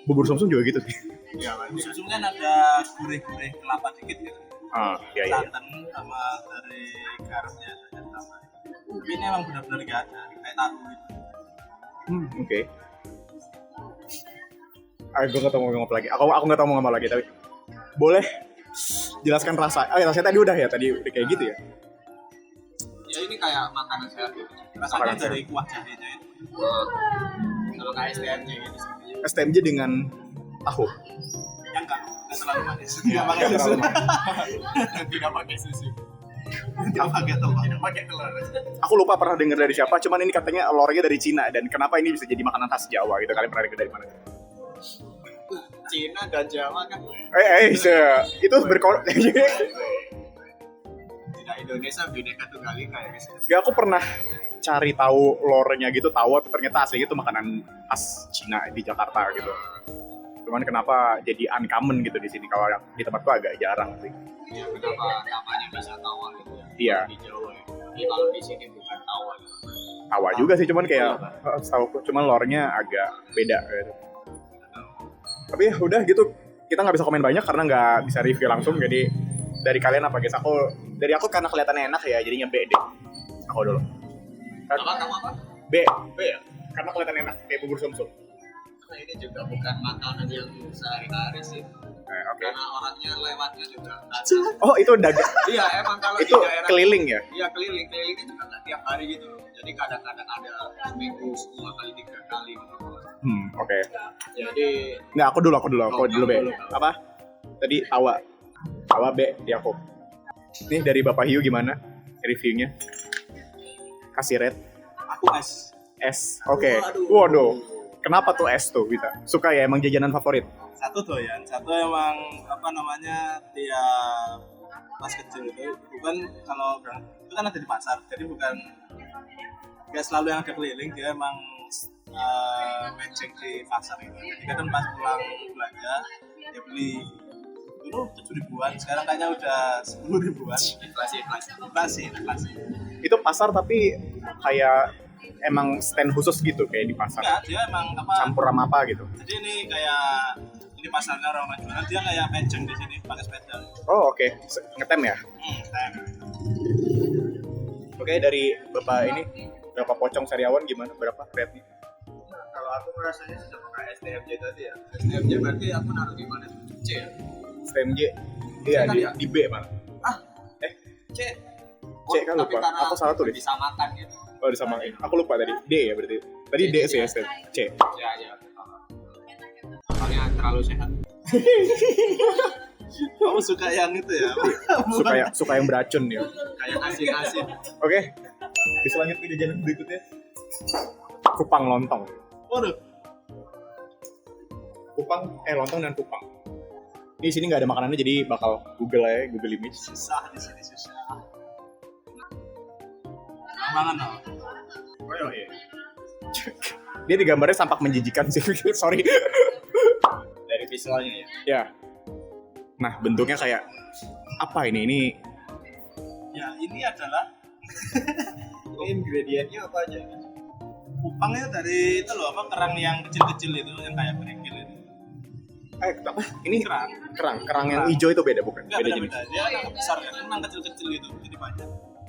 Bubur sumsum juga gitu sih. Iya kan. Susu kan ada gurih-gurih kelapa dikit gitu. Ah, iya. Santan sama dari garamnya ada tambah. Ini emang benar-benar nggak ada, kayak tahu gitu. Oke. Gue nggak tahu mau ngomong apa lagi. Aku nggak tahu mau ngomong apa lagi, tapi boleh jelaskan rasa. Rasanya tadi udah kayak gitu ya. Ya ini kayak makanan sehat gitu. Rasanya Makanan dari kuah jahenya itu. Kalau kayak STMJ gitu sih. STMJ dengan tahu. Yang nggak terlalu manis. Nggak Nggak pakai susu. Tidak pakai susu. Nggak pakai telur. Nggak pakai telur. Aku lupa pernah dengar dari siapa, cuman ini katanya lornya dari Cina, dan kenapa ini bisa jadi makanan khas Jawa gitu. Kalian pernah dengar dari mana? Cina dan Jawa kan Itu tidak Indonesia bineka tunggal ika ya guys. Gak, aku pernah cari tahu lore-nya gitu, tahu ternyata aslinya itu makanan khas Cina di Jakarta gitu. Cuman kenapa jadi uncommon gitu di sini, kalau di tempatku agak jarang sih. Ya kenapa namanya bisa tawa gitu ya? Iya. Di Jawa ya. Tapi kalau di sini bukan tawa gitu. Tawa juga sih, cuman kayak setahu cuman lore-nya agak beda gitu. Tapi ya udah gitu, kita nggak bisa komen banyak karena nggak bisa review langsung. Jadi dari kalian apa guys? Dari aku karena kelihatannya enak ya, jadinya B deh. Aku dulu. Kamu apa? B ya, karena kelihatan enak kayak bubur sumsum. Karena ini juga bukan makanan yang sehari-hari sih. Oke. Karena orangnya lewatnya juga. Oh itu dagang. Iya emang kalau Itu di daerah keliling ya? Iya kelilingnya juga nggak tiap hari gitu loh. Jadi kadang-kadang ada seminggu 2 kali 3 kali gitu. Oke. Jadi Nggak, aku dulu B. dulu. Apa? Tadi tawa B di aku. Nih dari Bapak Hiu gimana reviewnya? Kasih rate Aku S. Oke. Waduh. Waduh. Kenapa tuh S tuh bisa? Suka ya, emang jajanan favorit? satu doyan, satu emang apa namanya dia pas kecil itu bukan kalau itu kan ada di pasar, jadi bukan nggak selalu yang ada keliling, dia emang matching di pasar itu. Jadi kadang pas pulang belanja dia beli dulu 7.000-an, sekarang kayaknya udah 10.000-an. Inflasi. Itu pasar tapi kayak emang stand khusus gitu kayak di pasar. Enggak, dia emang apa? Campur sama apa gitu. Jadi ini kayak ini pasarnya orang jualan, dia kayak matching di sini pakai sepeda. Oh oke. Ngetem ya. Tem. Oke, dari Bapak Pocong Sariawan gimana? Berapa rate-nya? kalau aku merasanya sih sama kayak STMJ tadi ya. STMJ berarti aku naruh di mana? C ya? STMJ. Iya, kan ya? di B malah. C. C kan lupa. Aku salah tulis. Disamakan gitu. Oh, disamain. Aku lupa tadi. D ya berarti. Tadi D sih ya, C. Ya. Soalnya terlalu sehat. Kamu suka yang itu ya? Suka yang beracun ya. Kayak asin-asin. Oke. Diselanjut ke jajanan berikutnya. Kupang lontong. Waduh. Lontong dan kupang. Di sini nggak ada makanannya, jadi bakal Google image. Susah di sini susah. Mangan loh. Oh iya. Dia digambarnya tampak menjijikan sih. Sorry. Dari visualnya ya. Ya. Nah, bentuknya kayak apa ini? Ya ini adalah Ingredientnya apa aja? kupangnya dari itu loh, apa kerang yang kecil-kecil itu yang kayak kerikil itu. Apa? Ini Kerang. kerang yang hijau itu beda bukan? Enggak, Beda jenis. beda-beda. Dia kerang besar kan, kerang kecil-kecil gitu, jadi banyak.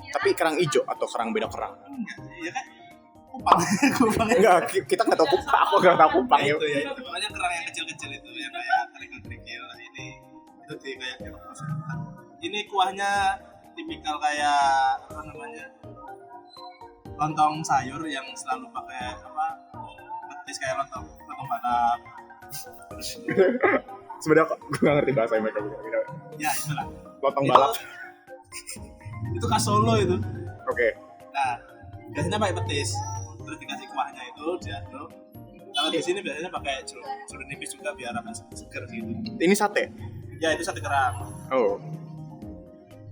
Tapi kerang hijau atau kerang beda kerang? Enggak, iya kan? Kupang. Enggak, kita nggak tahu kupang. Aku nggak tahu kupang ya. Itu ya, itu. Makanya kerang yang kecil-kecil itu yang kayak kerikil-kerikil ini itu kayak direbus. Ini kuahnya tipikal kayak apa namanya, lontong sayur yang selalu pakai apa, petis kayak lontong balap. Sebenarnya gue nggak ngerti bahasa mereka. Ya itulah. Lontong Itu- balap. Itu khas Solo itu. Oke. Nah, biasanya pakai petis, terus dikasih kuahnya itu diaduk. Kalau di sini biasanya pakai jeruk nipis juga biar agak seger gitu. Ini sate. Ya itu sate kerang. Oh.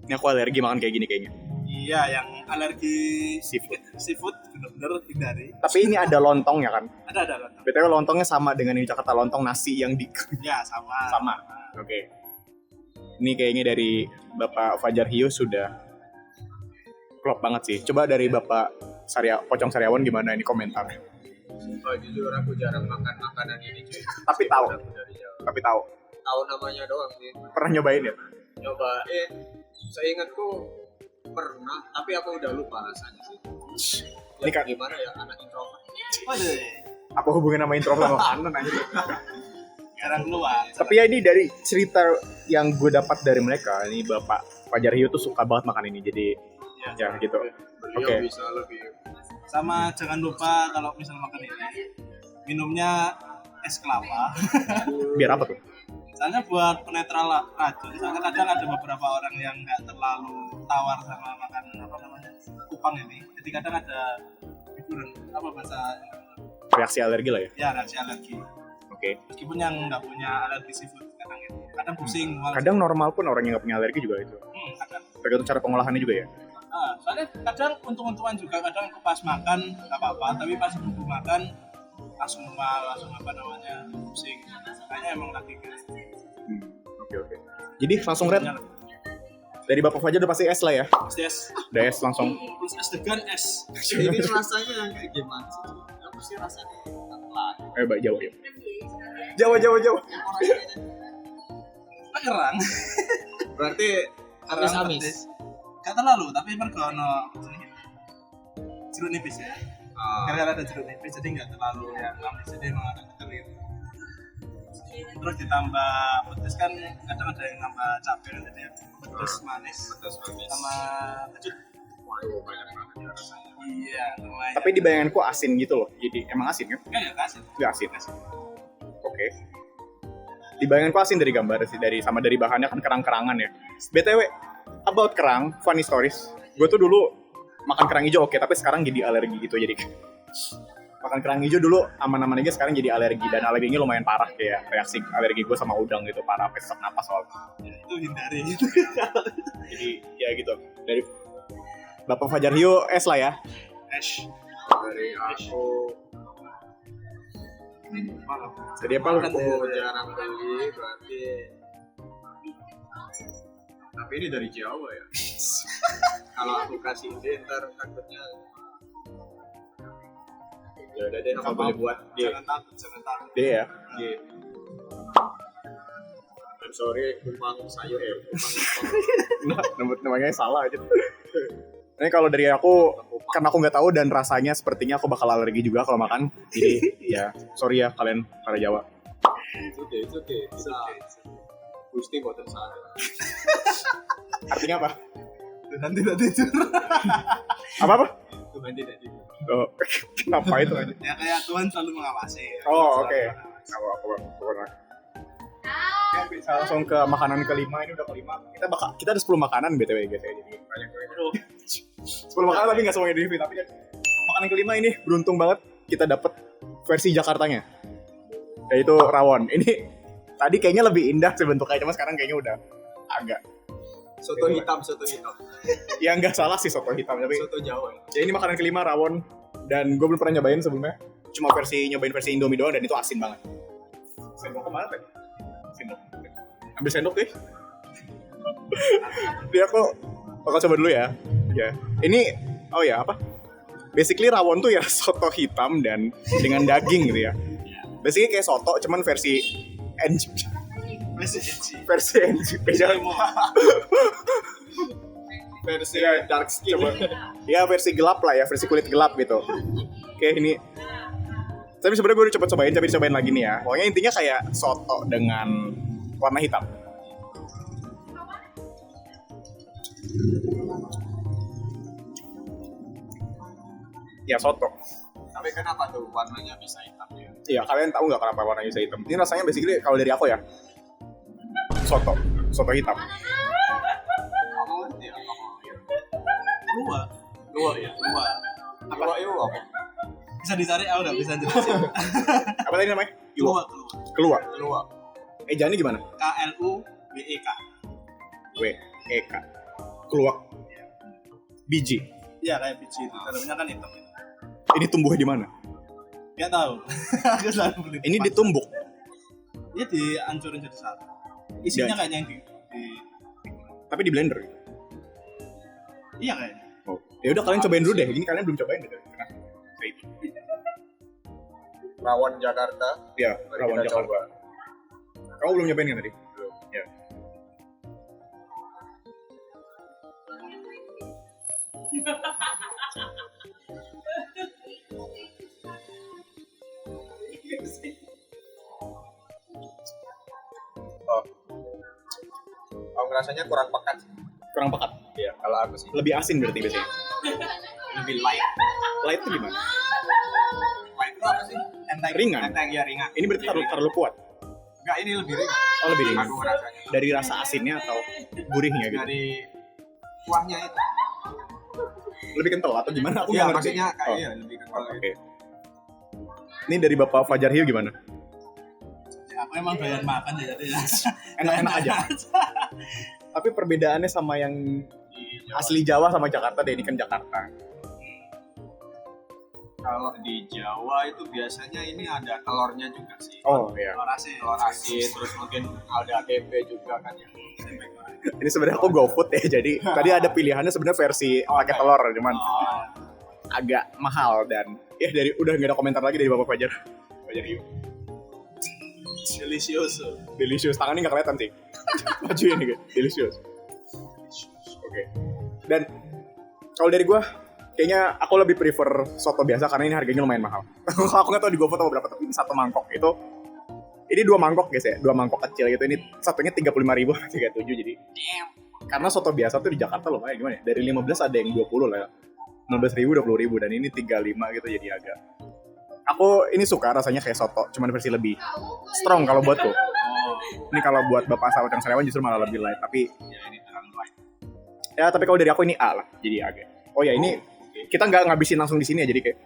Ini aku alergi makan kayak gini kayaknya. Iya, yang alergi Seafood. bener-bener hindari. Tapi ini ada lontongnya kan? Ada lontong. BTW lontongnya sama dengan yang di Jakarta, lontong nasi yang di Ya sama. sama. Oke. Ini kayaknya dari Bapak Fajar Hio sudah klop banget sih. Coba dari Bapak Pocong Sariawan gimana ini komentar? Oh, jujur aku jarang makan makanan ini cuy. Tapi tahu. Aku dari Jawa. Tapi tahu. Tahu namanya doang sih. Pernah nyobain ya? Nyobain. Seingatku pernah, tapi aku udah lupa rasanya sih. Ini kan Gimana ya anak introvert? Waduh, apa hubungannya sama intro sama makanan aja? jarang keluar. Tapi ya ini dari cerita yang gue dapat dari mereka, ini Bapak Fajar Hio tuh suka banget makan ini. Jadi ya gitu. Beliau Oke. bisa lebih. Sama jangan lupa kalau misal makan ini, minumnya es kelapa. Biar apa tuh? Soalnya buat penetral racun. Soalnya kadang ada beberapa orang yang nggak terlalu tawar sama makan apa namanya kupang ini. Jadi kadang ada hiburan apa bahasa Reaksi alergi lah ya. ya reaksi alergi. Oke. Meskipun yang nggak punya alergi seafood kadang itu kadang pusing. malah. Kadang normal pun orang yang nggak punya alergi juga itu. Kadang. Tergantung cara pengolahannya juga ya. Soalnya kadang untung-untungan juga kadang pas makan nggak apa-apa, tapi pas nunggu makan langsung mual, langsung apa namanya pusing. Kayaknya emang lagi gitu. Oke. Jadi langsung red. Dari Bapak Fajar udah pasti es lah ya. Yes. Udah es langsung. Plus es degan es. Ini rasanya yang kayak gimana sih? Apa sih rasanya? Apa? Mbak Jawa ya. Jawa. Kerang. Berarti amis-amis. Gak terlalu, tapi mergo ono jeruk nipis ya. Karena ada jeruk nipis jadi nggak terlalu yang amis, jadi emang agak keker gitu. Terus ditambah pedes kan kadang ada yang nambah cabai jadi pedes manis sama kecut. Waduh, banyak banget ya rasanya. Iya, lumayan. Tapi di bayanganku asin gitu loh. Jadi emang asin kan? Enggak ya kasih. Nggak asin. Oke. Di bayanganku asin dari gambar sih, dari bahannya kan kerang-kerangan ya. BTW, about kerang, funny stories. Gue tuh dulu makan kerang hijau oke, tapi sekarang jadi alergi gitu. Jadi makan kerang hijau dulu aman-aman aja, sekarang jadi alergi. Dan alerginya lumayan parah, kayak reaksi alergi gue sama udang gitu, parah, sampai sesak napas soalnya. Itu hindari gitu. Jadi ya gitu. Dari Bapak Fajar Hio es lah ya. Ash. Dari aku Jadi apa lu? aku jarang beli berarti. Tapi ini dari Jawa ya. Kalau aku kasih ide ntar takutnya. Ya udah deh, aku boleh buat dia. Jangan takut. Dia ya. Dia. I'm sorry, kumpang sayur ya. Nah, namanya salah aja. Ini kalau dari aku, karena aku nggak tahu dan rasanya sepertinya aku bakal alergi juga kalau makan. Jadi ya, sorry ya kalian para Jawa. Itu deh. Kita Gusti buatan saya. Artinya apa? Nanti itu. Apa? Itu nanti tadi. Oh, kenapa itu aja? Ya kayak Tuhan selalu mengawasi. Oh, oke. Aku pernah. Oke, bisa langsung ke makanan kelima. Ini udah kelima. Kita ada 10 makanan BTW guys ya. Jadi banyak banget. 10 makanan tapi nggak semuanya di review. Tapi kan makanan kelima ini beruntung banget kita dapat versi Jakartanya. Yaitu rawon. Ini tadi kayaknya lebih indah sih bentuknya, cuma sekarang kayaknya udah agak. Soto hitam. Ya nggak salah sih soto hitam, tapi Soto Jawa. ya ini makanan kelima rawon. Dan gue belum pernah nyobain sebelumnya. Cuma nyobain versi Indomie doang dan itu asin banget. Sendok kemana tadi? Sendok. Ambil sendok deh. Dia aku bakal coba dulu ya. Ya. Ini oh ya apa? Basically rawon tuh ya soto hitam dan dengan daging gitu ya. Basically kayak soto cuman versi versi jangan Versi ya, dark skin. coba. Ya versi gelap lah ya, versi kulit gelap gitu. Oke, ini tapi sebenarnya gue udah cobain lagi nih ya. Pokoknya intinya kayak soto dengan warna hitam. Ya soto. Tapi kenapa tuh warnanya bisa hitam ya? Iya, kalian tahu nggak kenapa warnanya bisa hitam? Ini rasanya basically kalau dari aku ya, soto hitam. Kamu ngerti ya? Luwak. Luwak ya? Luwak. Luwak itu apa? Bisa dicari, aku nggak bisa jelasin. Apa tadi namanya? Luwak. Keluar. Luwak. Ejanya gimana? KLUWEK. WEK. Keluar. Biji. Iya kayak biji itu. Dalamnya kan hitam. Ini tumbuhnya di mana? Gak tahu. Aku selalu beli. Ini ditumbuk. Dia dihancurin jadi satu. Isinya kayaknya yang di Tapi di blender. iya kayaknya. Oh. Ya udah kalian cobain dulu deh. Ini kalian belum cobain deh. Kenapa? Rawon Jakarta. Ya, Mari rawon kita Jakarta. coba. Kamu belum nyobain kan tadi? Belum. Ya. Aku rasanya kurang pekat. Kurang pekat. Iya, kalau aku sih. Lebih asin berarti biasanya. Lebih light. Light itu gimana? Light itu apa sih? Enteng. Ringan. Enteng ya, ringan. Ini berarti terlalu kuat. Enggak, ini lebih ringan. Oh, lebih ringan. Aku rasanya. Dari rasa asinnya atau gurihnya gitu. Dari kuahnya itu. Lebih kental atau gimana? Aku Iya, nggak ngerti. maksudnya kayak Oh, iya, lebih kental Oke. itu. Ini dari Bapak Fajar Hiu gimana? Ya, aku emang doyan makan ya jadi ya. Enak-enak aja. Tapi perbedaannya sama yang asli Jawa sama Jakarta deh, ini kan Jakarta. Kalau di Jawa itu biasanya ini ada telurnya juga sih. Oh iya. Telur asin. Telur asin, terus mungkin ada tempe juga kan ya. Ini sebenarnya aku GoFood ya, jadi tadi ada pilihannya sebenarnya versi pakai telur, cuman Oh, agak mahal dan ya dari udah nggak ada komentar lagi dari Bapak Fajar. Fajar Hiu. delicious. Delicious, tangannya nggak kelihatan sih. Maju ini kan, delicious. Oke. Dan kalau dari gua, kayaknya aku lebih prefer soto biasa karena ini harganya lumayan mahal. Aku nggak tahu di GoFood atau berapa, tapi ini satu mangkok itu. Ini 2 mangkok guys ya, 2 mangkok kecil gitu. Ini satunya 35.000, 37 jadi. Karena soto biasa tuh di Jakarta lumayan gimana ya? Dari 15 ada yang 20 lah ya. 15.000, 20.000 dan ini 35 gitu jadi agak. Aku ini suka rasanya kayak soto, cuman versi lebih strong kalau buatku. Ini kalau buat Bapak Sahabat yang Sarewan justru malah lebih light, tapi Ya ini terlalu light. ya tapi kalau dari aku ini A lah, jadi agak. Oh ya ini kita nggak ngabisin langsung di sini ya, jadi kayak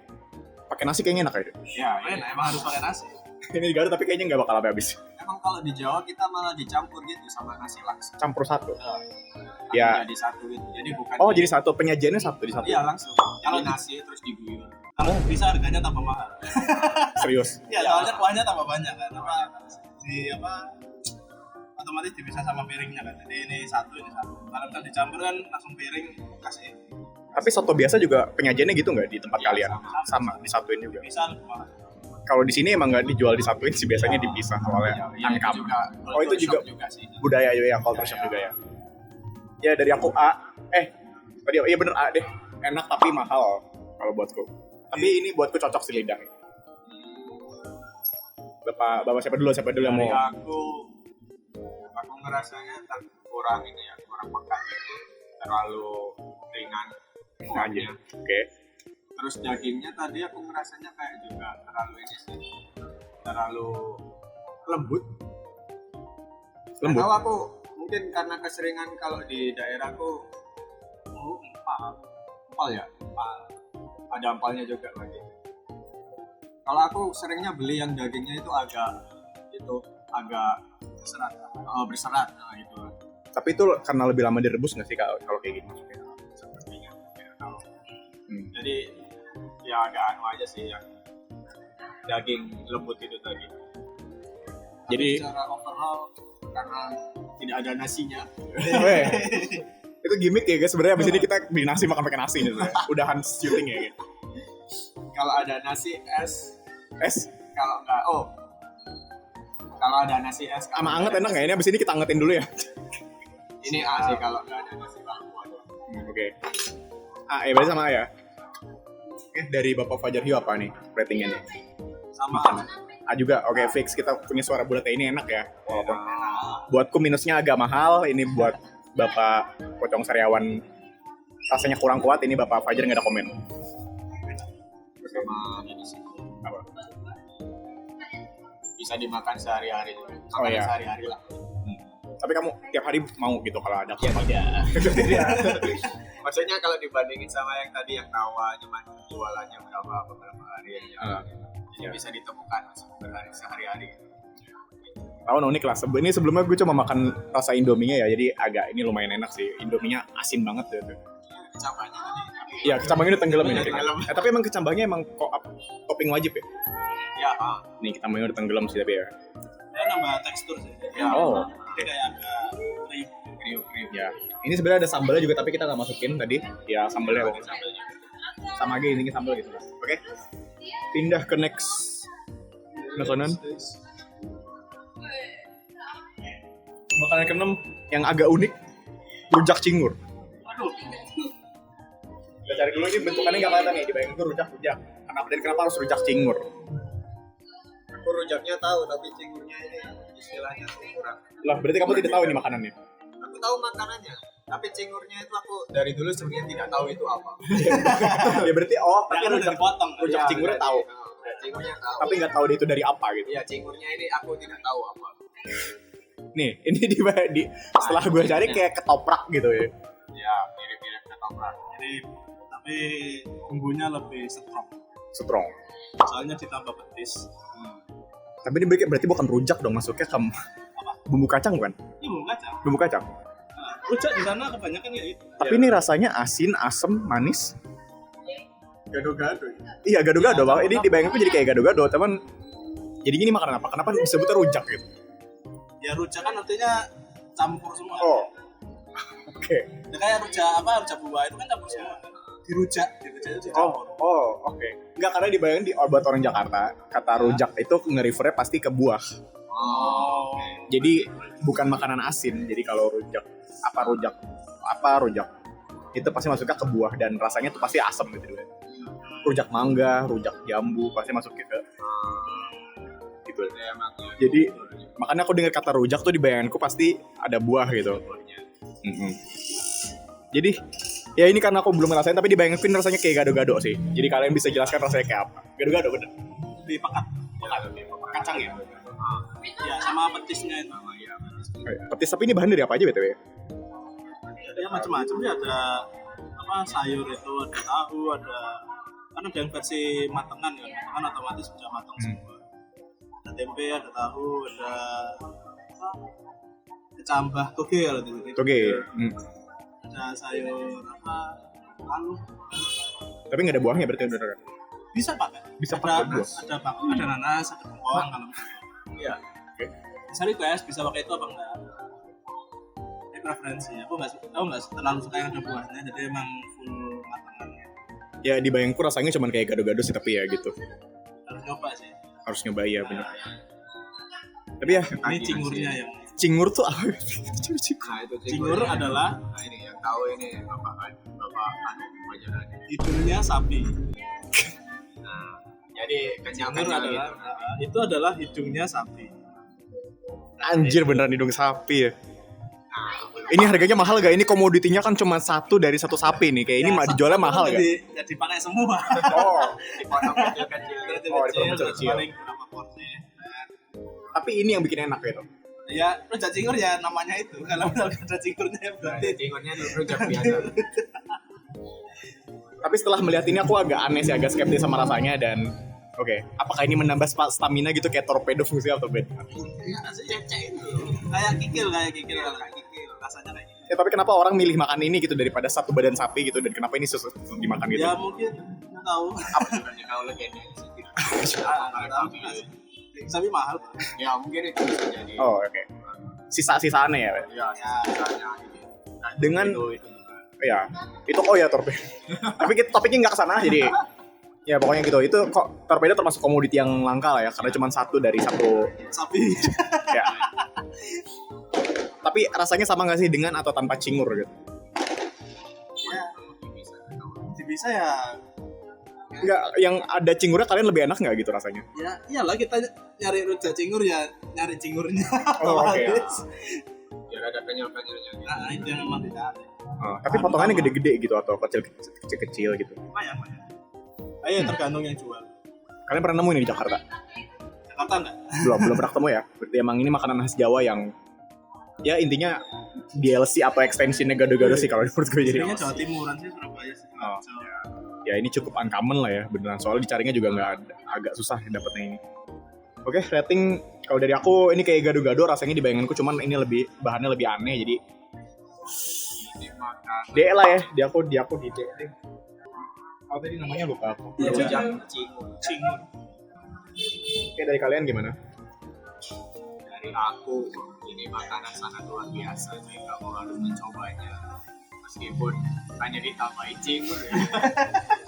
pakai nasi kayaknya enak aja. Ya, Enak, emang harus pakai nasi. Ini di Garut tapi kayaknya nggak bakal habis. emang kalau di Jawa kita malah dicampur gitu sama nasi langsung. Campur satu. Tapi Ya. jadi satu gitu. Jadi bukan Oh jadi satu, penyajiannya satu di satu. Iya langsung. Kalau Kalau nasi terus diguyur. Kalau bisa harganya tambah mahal. Serius. Ya, soalnya kuahnya tambah banyak kan. Otomatis dipisah sama piringnya kan. Jadi ini satu. Kalau bisa dicampur kan langsung piring kasih. Tapi soto biasa juga penyajiannya gitu nggak di tempat Iya, kalian? Sama, disatuin juga. Bisa lebih mahal. Kalau di sini emang nggak dijual disatuin sih, biasanya dipisah awalnya. Ya, itu Angkap. juga. Oh, itu juga. Sih. Budaya juga ya, culture shock juga ya. Ya dari aku A. Tadi iya bener A deh. Enak tapi mahal kalau buatku. Tapi ini buatku cocok sih lidah. Bapak siapa dulu yang Dari mau? aku ngerasanya kurang ini ya, kurang pekat gitu. Terlalu ringan. Anjir. Oke. Terus dagingnya tadi aku ngerasanya kayak juga terlalu ini sih. Terlalu lembut. Lembut. Tahu aku mungkin karena keseringan kalau di daerahku empal ya, empal. Ada empalnya juga lagi. Kalau aku seringnya beli yang dagingnya itu agak Berserat. berserat, nah itu. Tapi itu karena lebih lama direbus nggak sih kalau kayak gini? Sepertinya. Ya, tahu. Jadi Jadi ya agak anu aja sih yang daging lembut itu tadi. Jadi secara overall karena tidak ada nasinya. weh, itu gimmick ya guys. Sebenarnya abis ini kita beli nasi makan pakai nasi nih. Udahan syuting ya. Guys. Kalau ada nasi es, Es kalau enggak kalau ada nasi es sama anget enak nggak? Ini abis ini kita angetin dulu ya. ini A sih kalau enggak ada nasi bangkuan. Oke. A ya berarti sama A ya. Dari Bapak Fajar Hiu apa nih ratingnya nih? Sama. A juga. Oke, fix kita punya suara bulat ini enak ya. Walaupun buatku minusnya agak mahal, ini buat Bapak Pocong Sariawan rasanya kurang kuat, ini Bapak Fajar nggak ada komen. Sama ini sih. Apa? Bisa dimakan sehari-hari. Oh, Makan iya. sehari-hari lah. Tapi kamu tiap hari mau gitu kalau ada Ya kesempatan? tidak. Maksudnya kalau dibandingin sama yang tadi yang tawa cuma jualannya beberapa hari aja. Jadi bisa ditemukan sehari-hari. Tahu unik lah. Ini sebelumnya gue cuma makan rasa Indominya ya, jadi agak ini lumayan enak sih. Indominya asin banget gitu. Kecapanya tadi. Iya, kecambangnya udah tenggelam ini. Tenggelam. Tapi emang kecambangnya emang kok topping wajib ya? Ya, Nih kecambangnya udah tenggelam sih tapi ya. Dia nambah tekstur sih. ya. Oh, Jadi kayak agak Kriuk-kriuk. ya. Ini sebenarnya ada sambalnya juga tapi kita nggak masukin tadi. Ya sambalnya kok. Sambal juga. Sama aja ini sambal gitu lah. Oke. Pindah ke next makanan. Makanan keenam yang agak unik, rujak cingur. aduh, Kita cari dulu ini bentukannya nggak kelihatan nih, dibayangin tuh rujak. Kenapa harus rujak cingur? Aku rujaknya tahu tapi cingurnya ini istilahnya tuh kurang. Lah berarti kamu tidak tahu ini makanannya. Aku tahu makanannya, tapi cingurnya itu aku dari dulu sebenarnya tidak tahu itu apa. Ya berarti tapi tapi udah rujak dipotong. rujak cingurnya tahu. Ya, cingurnya tahu. Tapi nggak tahu dia itu dari apa gitu. Iya, cingurnya ini aku tidak tahu apa. Nih, ini di setelah gue cari kayak ketoprak gitu ya. Ya, mirip-mirip ketoprak. Jadi tapi bumbunya lebih strong. Strong. Soalnya ditambah petis. Tapi ini berarti bukan rujak dong, masuknya ke bumbu kacang bukan? Ini bumbu kacang. Bumbu kacang. Nah, rujak di sana kebanyakan ya itu. Tapi ini rasanya asin, asam, manis. Gado-gado. Iya, gado-gado. Bang. Ini dibayangin jadi kayak gado-gado, teman. Jadi ini makanan apa? Kenapa disebutnya rujak gitu? Ya rujak kan artinya campur semua. Oh. Oke. Ya, kayak rujak buah itu kan campur semua. Dirujak itu dicampur. Oke. Enggak, karena dibayangin buat orang Jakarta, kata rujak itu nge-refernya pasti ke buah. Oh. Jadi bukan makanan asin. Jadi kalau rujak itu pasti masuknya ke buah dan rasanya tuh pasti asam gitu. Rujak mangga, rujak jambu pasti masuknya ke gitu. Jadi makanya aku dengar kata rujak tuh di bayanganku pasti ada buah gitu. Jadi ya ini karena aku belum ngerasain tapi di bayanganku ini rasanya kayak gado-gado sih. Jadi kalian bisa jelaskan rasanya kayak apa? Gado-gado bener. Lebih pekat. Kacang ya. Ya sama petisnya itu. Petis tapi ini bahan dari apa aja BTW? Ya macam-macam ya, ada sayur itu, ada tahu, ada kan ada yang versi matengan ya, matengan otomatis sudah matang semua. Ada tempe, ada tahu, ada kecambah toge kalau di sini. Toge. Ada sayur lalu Tapi nggak ada buahnya berarti bener. bisa pakai. Bisa ada pakai buah. ada nanas, ada bengkoang kalau misalnya. Iya. Oke. Bisa request bisa pakai itu apa enggak? Ini preferensi. Aku nggak terlalu suka yang ada buahnya, jadi emang full matengan. Ya di bayangku rasanya cuma kayak gado-gado sih tapi ya gitu. Harus coba sih. Harus nyoba ya bener. Tapi ya Ini cingurnya yang cingur tuh apa? Nah, itu cingur adalah nah, ini yang tahu ini bapak pelajaran. hidungnya sapi. Nah, jadi Cingur kenyangnya adalah gitu. itu adalah hidungnya sapi. Anjir beneran hidung sapi ya. Ini harganya mahal gak? Ini komoditinya kan cuma satu dari satu sapi nih. Kayak ini mah dijualnya mahal gak? Ya dipakai semua. Oh. Dipotong kecil-kecil. Oh, dipotong kecil-kecil. Paling berapa porsi. Tapi ini yang bikin enak gitu. Ya, rujak cingur ya namanya itu. Kalau rujak cingurnya Nah, berarti cingurnya rujak biasa. Tapi setelah melihat ini aku agak aneh sih, agak skeptis sama rasanya dan oke, apakah ini menambah stamina gitu kayak torpedo fungsi atau bed? kayak kikil rasanya kayak gitu. Ya tapi kenapa orang milih makan ini gitu daripada satu badan sapi gitu dan kenapa ini susah dimakan gitu? Ya mungkin nggak tahu. Kalau legenda di sini. Nggak tahu juga sih. Tapi mahal. Ya mungkin itu bisa jadi. Oh oke. Sisa-sisaannya ya. Pak? Ya, sisanya ini. Nah, Dengan itu juga. ya itu torpedo. Tapi kita topiknya nggak kesana jadi ya pokoknya gitu. Itu kok torpedo termasuk komoditi yang langka lah ya karena cuma satu dari satu Sapi. ya. Tapi rasanya sama nggak sih dengan atau tanpa cingur gitu? Ya, bisa ya. Enggak, yang ada cingurnya kalian lebih enak nggak gitu rasanya? Ya iyalah kita nyari rujak cingur ya nyari cingurnya. Oh, oke. Habis. Ya biar ada kenyal-kenyalnya gitu. Nah, itu yang memang tidak ada. Tapi potongannya gede-gede gitu atau kecil-kecil gitu. Lumayan. Ayo tergantung yang jual. Kalian pernah nemu ini di Jakarta? Jakarta enggak? Belum pernah ketemu ya. Berarti emang ini makanan khas Jawa yang ya intinya DLC atau extensionnya gado-gado sih kalau menurut gue jadi. Sebenarnya Jawa Timuran sih, Surabaya sih. Ya ini cukup uncommon lah ya beneran, soalnya dicarinya juga agak susah dapetnya ini. Oke, rating kalau dari aku ini kayak gado-gado rasanya di bayanganku, cuman ini bahannya lebih aneh jadi Ini makan D lah ya, di aku di D. Oh tadi namanya lupa aku. rujak cingur. Oke, dari kalian gimana? Dari aku ini makanan sangat luar biasa, jadi kamu harus mencobanya. Meskipun hanya ditambahin cingur ya.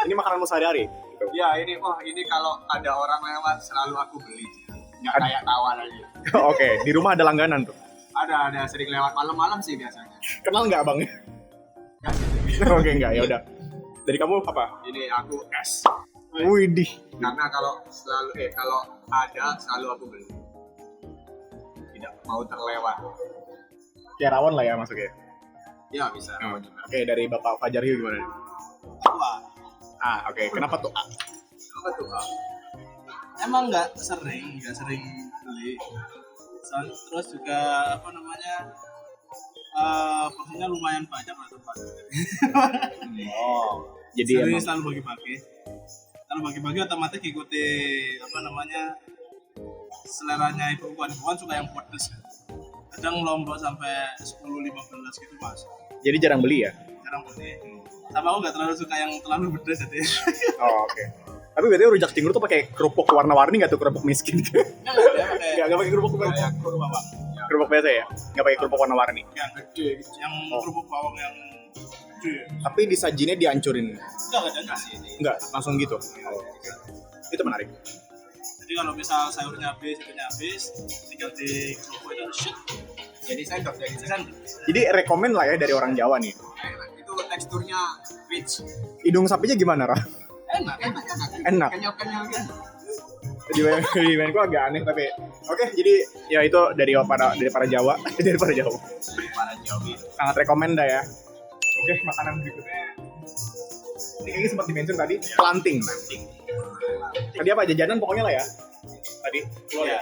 Ini makananmu sehari-hari? Gitu. Ya ini kalau ada orang lewat selalu aku beli. Nggak kayak tawar aja. Oke, di rumah ada langganan tuh. Ada sering lewat malam-malam sih biasanya. Kenal nggak abangnya? Nggak sih. Oke, nggak, ya udah. Dari kamu apa? Ini aku es. Widih. Karena kalau ada selalu aku beli. Tidak mau terlewat. Ya rawan lah ya masuknya. Ya bisa. Oke, dari Bapak Fajar Yu gimana? Apa? Oke. Kenapa tuh? Apa tuh? Emang nggak sering beli. Terus juga apa namanya? Porsinya lumayan banyak lah tempat. Jadi Sering emang selalu bagi-bagi. Kalau bagi-bagi otomatis ikuti apa namanya seleranya ibu-ibuan suka yang pedes. Kadang lombok sampai 10-15 gitu mas. jadi jarang beli ya? Jarang beli. Sama aku nggak terlalu suka yang terlalu pedes jadi. Oke. Tapi berarti rujak cingur tuh pakai kerupuk warna-warni nggak tuh, kerupuk miskin? Nggak pakai kerupuk biasa. Kerupuk biasa ya? Nggak pakai kerupuk warna-warni. Yang gede, yang kerupuk bawang yang gede. Tapi disajinya dihancurin. Enggak sih. Enggak, langsung gitu. Itu menarik. Jadi kalau misal sayurnya habis, tinggal di kerupuk itu shoot. Jadi sendok. Jadi rekomen lah ya dari orang Jawa nih. Itu teksturnya rich. Hidung sapinya gimana, Ra? Enak. Kenyal-kenyal gitu. Di bayanganku agak aneh tapi oke, jadi ya itu dari para Jawa. Dari para Jawa. Para Jawa. Sangat rekomen dah ya. Oke, makanan berikutnya. Ini kayaknya sempat dimention tadi, planting. Tadi apa, jajanan pokoknya lah ya. Tadi. Iya.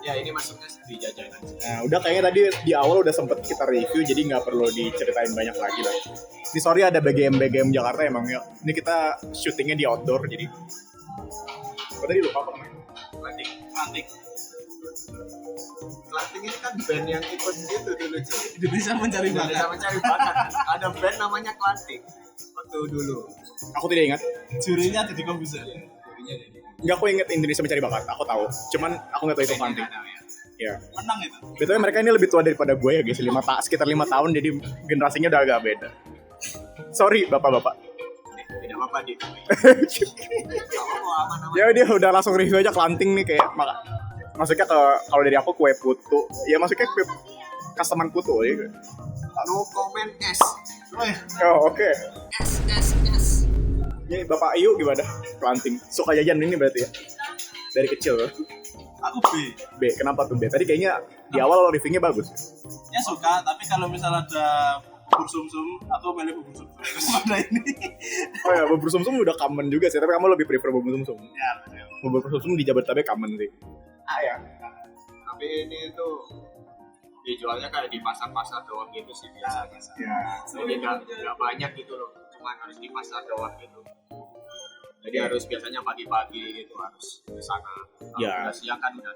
Ya ini masuknya di jajanan. Nah, udah kayaknya tadi di awal udah sempet kita review, jadi nggak perlu diceritain banyak lagi lah. Ini sorry ada BGM Jakarta emang ya. Ini kita syutingnya di outdoor, jadi. Apa tadi lupa apa namanya? Planting. Planting ini kan band yang ikut gitu dulu cuy. Indonesia mencari Bisa bakat. mencari bakat. Ada band namanya Planting waktu dulu. Aku tidak ingat. Jurinya ada di komputer. Nggak, aku ingat Indonesia Mencari Bakat. Aku tahu. Cuman aku nggak tahu itu planting. Ya. Menang itu. Betulnya mereka ini lebih tua daripada gue ya guys. Sekitar 5 tahun, jadi generasinya udah agak beda. Sorry bapak-bapak. Tidak apa-apa di. Ya dia udah langsung review aja Klanting nih kayak maksudnya kalau dari aku kue putu. Ya maksudnya kue customan putu ya. No comment S. Oh oke. S. Ini Bapak Ayu gimana? Klanting. Suka jajan ini berarti ya? Dari kecil. Aku B. Kenapa tuh B? Tadi kayaknya di awal reviewnya bagus. Ya suka, tapi kalau misal ada bubur sumsum, aku milih bubur sumsum. Ada ini. Oh ya, bubur sumsum udah common juga sih, tapi kamu lebih prefer bubur sumsum. Ya, betul. Bubur sumsum di Jabodetabek common sih. Ya. Tapi ini tuh dijualnya kayak di pasar-pasar doang gitu sih biasa. Ya. Jadi nggak banyak gitu loh, cuma harus di pasar doang gitu. Jadi harus biasanya pagi-pagi gitu harus ke sana. Ya. Udah siang kan udah.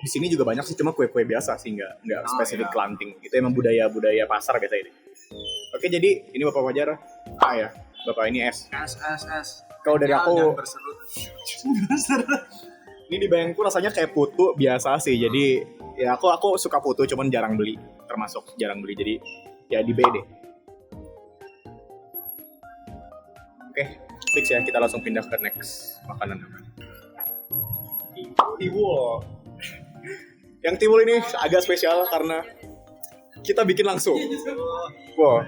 Di sini juga banyak sih, cuma kue-kue biasa sih, nggak spesifik iya. Klanting. Itu emang budaya pasar biasa ini. Oke, jadi ini Bapak Fajar A ya, Bapak ini S. S. Kalau dari aku, Dan berserut. ini di bayangku rasanya kayak putu biasa sih. Jadi ya aku suka putu, cuman jarang beli, termasuk jarang beli. Jadi ya di B deh. Oke, fix ya, kita langsung pindah ke next makanan. Tiwul. Yang tiwul ini agak spesial karena kita bikin langsung. Wow.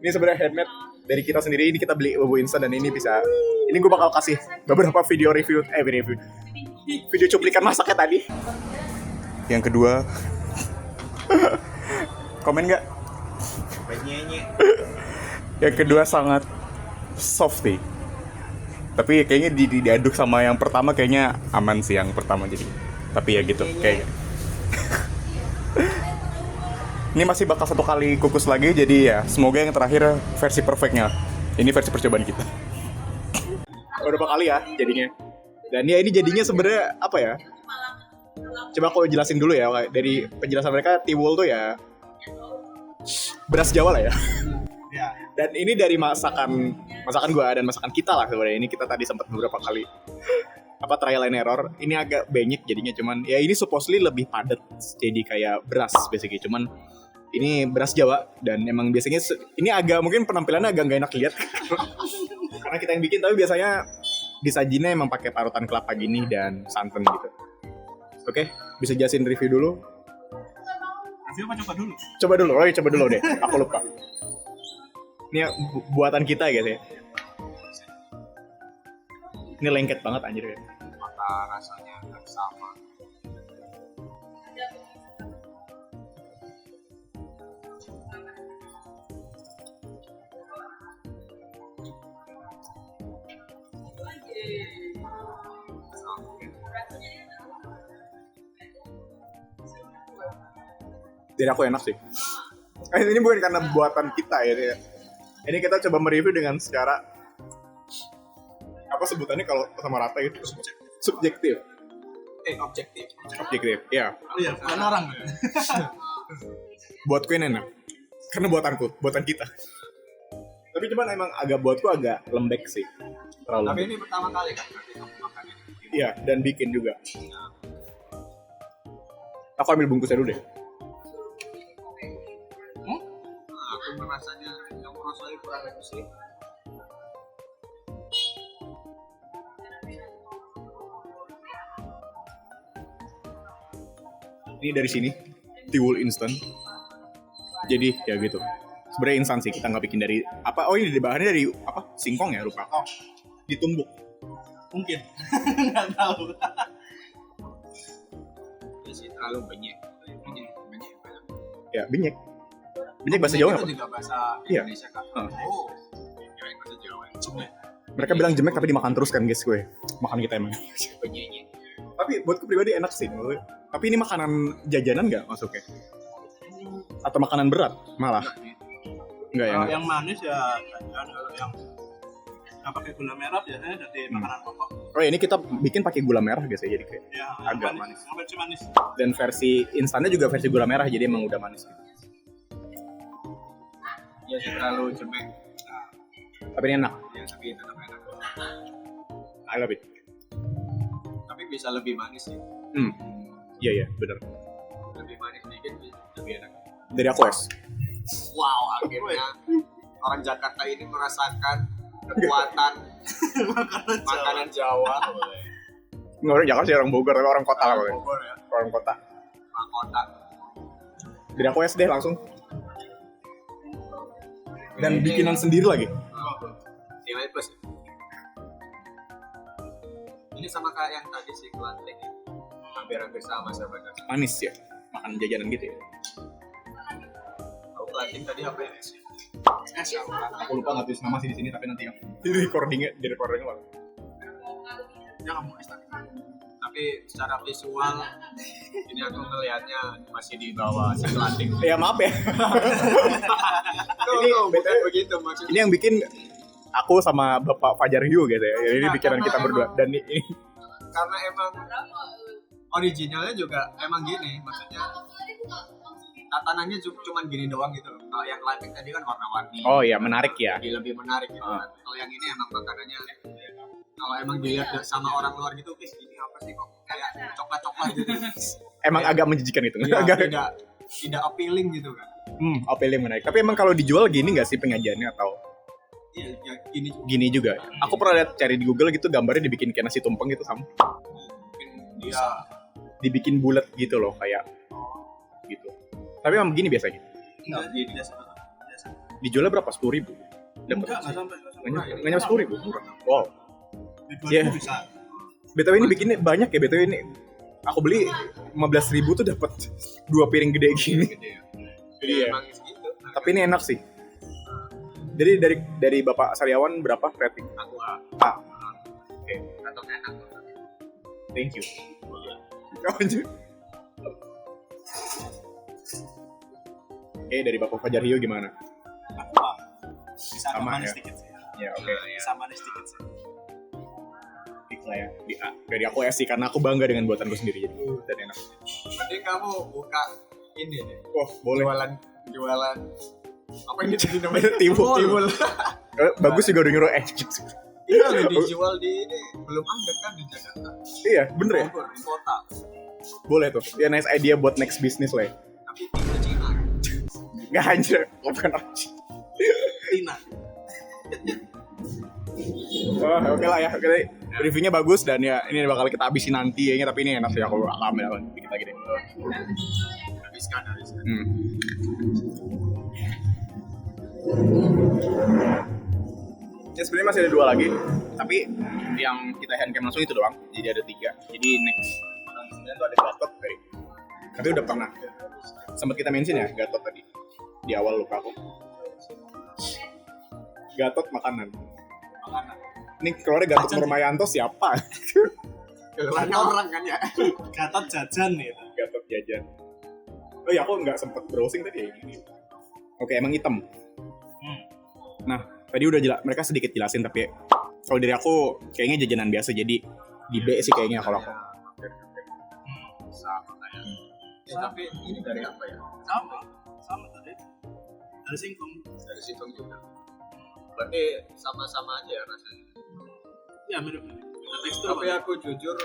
Ini sebenarnya handmade dari kita sendiri. Ini kita beli bumbu instan dan ini bisa. Ini gue bakal kasih beberapa video video cuplikan masaknya tadi. Yang kedua, Komen nggak? Penyenye. Yang kedua sangat softy. Tapi kayaknya diaduk sama yang pertama kayaknya aman sih yang pertama jadi. Tapi ya gitu kayaknya. Ini masih bakal 1 kali kukus lagi jadi ya semoga yang terakhir versi perfectnya. Ini versi percobaan kita. Beberapa kali ya jadinya. Dan ya ini jadinya sebenarnya apa ya? Coba aku jelasin dulu ya dari penjelasan mereka tiwul tuh ya beras Jawa lah ya. Ya. Dan ini dari masakan gua dan masakan kita lah sebenarnya. Ini kita tadi sempat beberapa kali trial and error. Ini agak banyak jadinya cuman ya ini supposedly lebih padat jadi kayak beras basically. Cuman ini beras Jawa dan emang biasanya ini agak mungkin penampilannya agak nggak enak lihat karena kita yang bikin tapi biasanya disajinya emang pakai parutan kelapa gini dan santan gitu. Oke, bisa jelasin review dulu. Review apa coba dulu? Coba dulu deh. Aku lupa. Ini ya, buatan kita ya guys ya. Ini lengket banget anjir ya. Maka rasanya nggak sama. Jadi aku enak sih. Ini bukan karena buatan kita ya. Ini kita coba mereview dengan secara apa sebutannya kalau sama rata itu subjektif. Objektif. Objektif, ya. Iya, bukan orang. Buatku ini enak. Karena buatan kita. Tapi cuman emang buatku agak lembek sih. Terlalu Tapi lembek. ini pertama kali kan berarti kamu makan ini. Iya, dan bikin juga. Aku ambil bungkusnya dulu deh. Aku merasanya yang rasanya kurang lebih sih. Ini dari sini, tiwul instan. Jadi ya gitu. Sebenarnya instan sih, kita nggak bikin dari apa? Oh ini bahannya dari apa? Singkong ya lupa. Oh, ditumbuk. Mungkin. Nggak tahu. Ya sih terlalu banyak. Ya benyek. Benyek bahasa Jawa itu apa? juga bahasa Iya. Indonesia kan. Heeh. Oh. Kirain bahasa Jawa. Jemek. Mereka bilang jemek tapi dimakan terus kan guys gue. Makan kita emang. Penyenye. Tapi buatku pribadi enak sih. Menurut. Tapi ini makanan jajanan nggak masuknya? Atau makanan berat malah? Enggak ya? Kalau Enggak. yang manis ya jajan, kalau yang pakai gula merah biasanya dari makanan pokok. Oh ini kita bikin pakai gula merah guys ya jadi kayak. Ya, Agak manis. Yang versi manis. Dan versi instannya juga versi gula merah jadi emang udah manis. Ya sih terlalu jemek. Tapi ini enak. Ya tapi tetap enak. I love it. Tapi bisa lebih manis sih. Iya benar. Lebih manis dikit lebih enak. Dari aku es. Wow, akhirnya orang Jakarta ini merasakan kekuatan makanan Jawa. Nggak orang Jakarta sih orang Bogor tapi orang kota lah pokoknya. Bogor ya, Orang kota. orang kota. Dari aku es deh langsung. Dan bikinan sendiri lagi. Nilai plus. Ini sama kayak yang tadi sih kelanting. Hampir sama sebenarnya. Manis ya. Makan jajanan gitu ya. Aku kelanting tadi apa ya? Es ya. Aku lupa nggak tulis nama sih di sini tapi nanti di recordingnya lah. Ya kamu es tadi. Tapi secara visual ini aku ngelihatnya masih di bawah si kelanting. Ya maaf ya. Ini bukan begitu maksudnya. Ini yang bikin aku sama Bapak Fajar Hyu gitu ya. Ini pikiran kita berdua dan ini Karena emang originalnya juga emang gini, maksudnya tatanannya cuma gini doang gitu loh. Kalau yang kelanting tadi kan warna-warni. oh iya menarik ya. Jadi lebih menarik gitu kan. Kalau yang ini emang makanannya kalau emang dilihat sama orang luar gitu, ini apa sih kok kayak coklat-coklat gitu. Emang agak menjijikan itu. Ya, Agak tidak appealing gitu kan. appealing menarik. Tapi emang kalau dijual gini nggak sih penyajiannya atau Iya, ya, gini gini juga? Aku pernah lihat cari di Google gitu gambarnya dibikin kayak nasi tumpeng gitu sama. mungkin dia Dibikin bulat gitu loh kayak gitu. Tapi emang begini biasanya. Enggak, dia biasa. Dijualnya berapa? 10.000. Enggak sampai. Nggak nyampe 10.000. Murah. Wow. Di 2000 bisa. BTW ini bikinnya banyak ya BTW ini. Aku beli 15.000 tuh dapat 2 piring gede gini. Gede ya. Iya. Emang gitu. Tapi ini enak sih. Jadi dari Bapak Sariawan berapa rating? Aku A. oke, atau enak. Thank you. Lanjut. Oke, dari Bapak Fajar Hio gimana? Aku bisa Sama manis ya? sedikit sih. Ya oke. Bisa manis sedikit sih. Fix lah ya di A. Dari aku S sih karena aku bangga dengan buatanku sendiri jadi dan enak. Mending kamu buka ini deh. Wah boleh. Jualan apa ini tadi namanya? Tiwul. Bagus juga udah nyuruh Iya, dijual di ini belum ada kan di Jakarta. Iya bener ya. Bogor, di kota. Boleh tuh. Ya nice idea buat next business lah ya. Tapi tipe Cina. Nggak anjir. Bukan anjir. Tina. Oh, oke lah ya. Oke, reviewnya bagus dan ya ini bakal kita habisin nanti ya. Tapi ini enak sih aku alhamdulillah dikit lagi deh. Habiskan. Ya sebenarnya masih ada 2 lagi, tapi yang kita handcam langsung itu doang. Jadi ada 3. Jadi next sebenarnya tuh ada Gatot tadi. Tapi udah pernah sempat kita mention ya Gatot tadi di awal lupa aku. Gatot makanan. Ini keluarnya Gatot Nurmayanto siapa? Keluarnya orang kan ya. Gatot jajan nih. Gatot jajan. Oh ya aku nggak sempet browsing tadi ya ini. Oke emang hitam. Nah tadi udah mereka sedikit jelasin tapi kalau dari aku kayaknya jajanan biasa jadi di B sih kayaknya kalau aku. Sama kayak. Tapi ini dari apa ya? Sama tadi. Dari singkong. Dari singkong juga. Berarti sama-sama aja ya rasanya. Ya mirip. Tekstur. Tapi aku jujur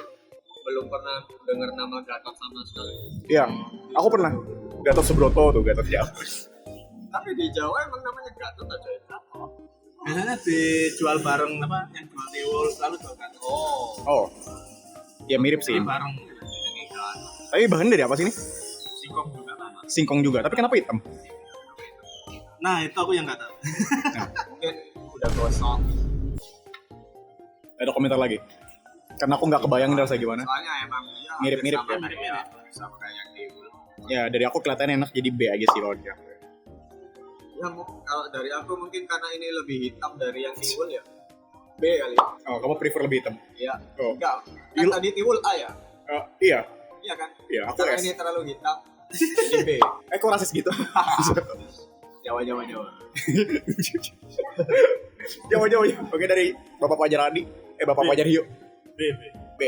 belum pernah dengar nama Gatot sama sekali. Iya, aku pernah. Gatot Subroto tuh, Gatot Jawa. Tapi di Jawa emang namanya Gatot aja ya? Biasanya dijual bareng apa? Yang jual tiwul selalu jual Gatot. Oh, ya mirip sih. Bareng. Tapi bahannya dari apa sih ini? Singkong juga sama. Singkong juga, tapi kenapa hitam? Nah itu aku yang nggak tahu. Mungkin udah gosong. Ada komentar lagi? Karena aku nggak kebayang rasanya gimana. Soalnya emang ya, Mirip-mirip sama ya? kayak sama kayak yang tiwul. Ya dari aku kelihatannya enak jadi B aja sih kalau dia. Ya kalau dari aku mungkin karena ini lebih hitam dari yang tiwul ya. B kali. Oh, kamu prefer lebih hitam? Iya. Oh. Enggak. Kan tadi tiwul A ya? Iya. Iya kan? Iya, aku Karena S. ini terlalu hitam. Jadi B. Kok rasis gitu? Jawa. Jauh. Oke dari Bapak Fajar Adi. Bapak Fajar Hio. B.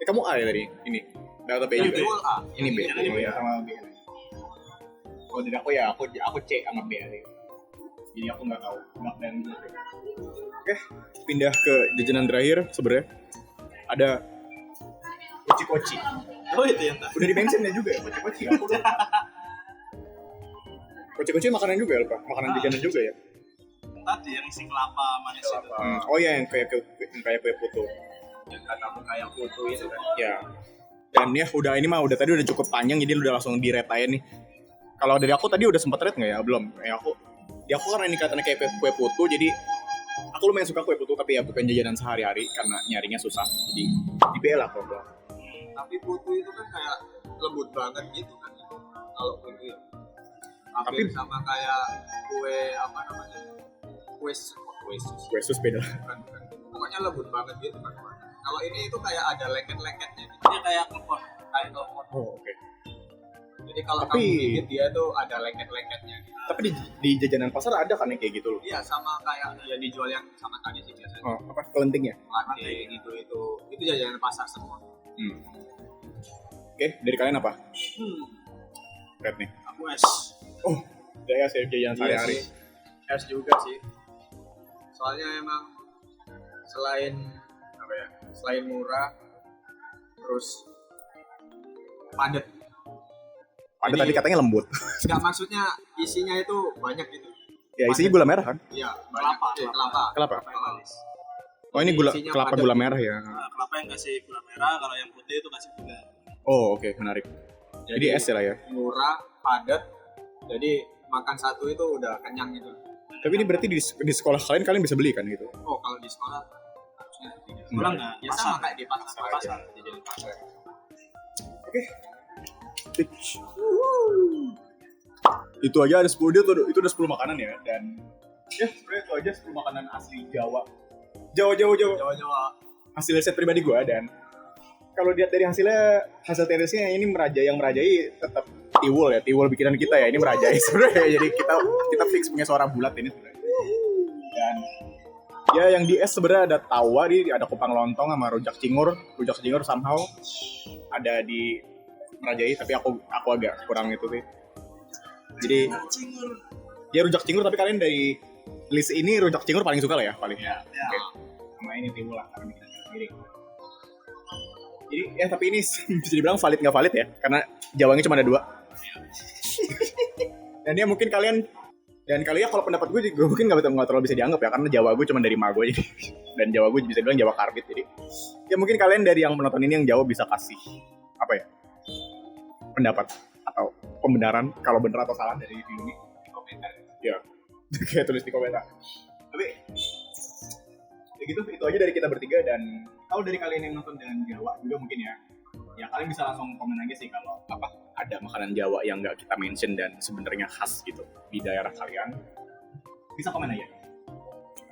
Kamu A ya tadi? Ini. Data B juga. Tiwul A. Ini B. Ini B. Oh, ya, sama B. Oh, dari aku ya, aku C sama B aja. Jadi aku nggak tahu. Dan oke, pindah ke jajanan terakhir sebenarnya. Ada koci-koci. Oh itu yang tadi. Udah di-mention ya juga ya, koci-koci. Aku lupa. Koci-koci makanan juga ya, lupa. Makanan jajanan juga ya. Tadi yang isi kelapa manis itu. Oh iya, yang kayak kue putu. Yang katamu kayak foto itu kan. Ya. Dan ya udah ini mah udah tadi udah cukup panjang jadi udah langsung di-rate aja nih. Kalau dari aku tadi udah sempat rate nggak ya? Belum. Aku karena ini katanya kayak kue putu jadi aku lumayan suka kue putu tapi ya bukan jajanan sehari-hari karena nyarinya susah. Jadi di B lah kalau gua. Tapi putu itu kan kayak lembut banget gitu kan. Kalau putu ya. Hampir Tapi- sama kayak kue apa namanya? Kue Kue sus beda. bukan. Pokoknya lembut banget gitu kan. Kalau ini itu kayak ada lengket-lengketnya gitu. Dia kayak klepon. Kayak klepon. Oh, oke. Jadi kalau Tapi- kamu gigit dia tuh ada lengket-lengketnya gitu. Tapi di jajanan pasar ada kan yang kayak gitu loh. Iya sama kayak ya dijual yang sama tadi sih biasanya. Oh, apa kelenting ya? Latte gitu itu jajanan pasar semua. Oke, dari kalian apa? Red nih. Aku S. Oh, saya sih jajanan sehari-hari. Iya sih. S juga sih. Soalnya emang selain apa ya? Selain murah terus padat. Ada Jadi- tadi katanya lembut. Enggak maksudnya isinya itu banyak gitu. Ya isinya gula merah kan? Iya, banyak. Kelapa. Kelapa. Oh. Oh ini gula Isinya kelapa padat. gula merah ya. Nah, kelapa yang kasih gula merah, kalau yang putih itu kasih gula. Oh oke menarik. Jadi S ya lah ya. Murah, padat. Jadi makan satu itu udah kenyang gitu. Tapi ini berarti di sekolah kalian bisa beli kan gitu? Oh, kalau di sekolah harusnya tidak. Pulang nggak? Ya sama kayak di pasar. Pasar. Jajan pasar. Pitch. Itu aja ada 10 dia tuh, itu udah 10 makanan ya, dan ya sebenarnya itu aja 10 makanan asli Jawa. Jawa-Jawa. Hasil riset pribadi gue, dan kalau lihat dari hasil teresnya ini yang merajai tetap tiwul bikinan kita ya, ini merajai sebenarnya. Jadi kita fix punya suara bulat ini sebenarnya. Dan ya yang di es sebenarnya ada tawa, ada kupang lontong sama rujak cingur somehow ada di merajai, tapi aku agak kurang itu sih. Jadi ya rujak cingur, tapi kalian dari list ini rujak cingur paling suka lah ya, paling ya. Oke. Sama ini tiwul lah karena bikin sendiri. Jadi ya tapi ini bisa dibilang valid nggak valid ya, karena Jawanya cuma ada 2. Dan ya mungkin kalian kalau pendapat gue juga mungkin nggak terlalu bisa dianggap ya, karena Jawa gue cuma dari ma gue jadi, dan Jawa gue bisa bilang Jawa karbit. Jadi ya mungkin kalian dari yang menonton ini yang Jawa bisa kasih apa ya, pendapat atau pembenaran kalau benar atau salah dari video ini di komentar ya. Kayak tulis di komentar. Tapi ya gitu, itu aja dari kita bertiga. Dan kalau dari kalian yang nonton dengan Jawa juga mungkin ya kalian bisa langsung komen aja sih kalau ada makanan Jawa yang nggak kita mention dan sebenarnya khas gitu di daerah kalian, bisa komen aja.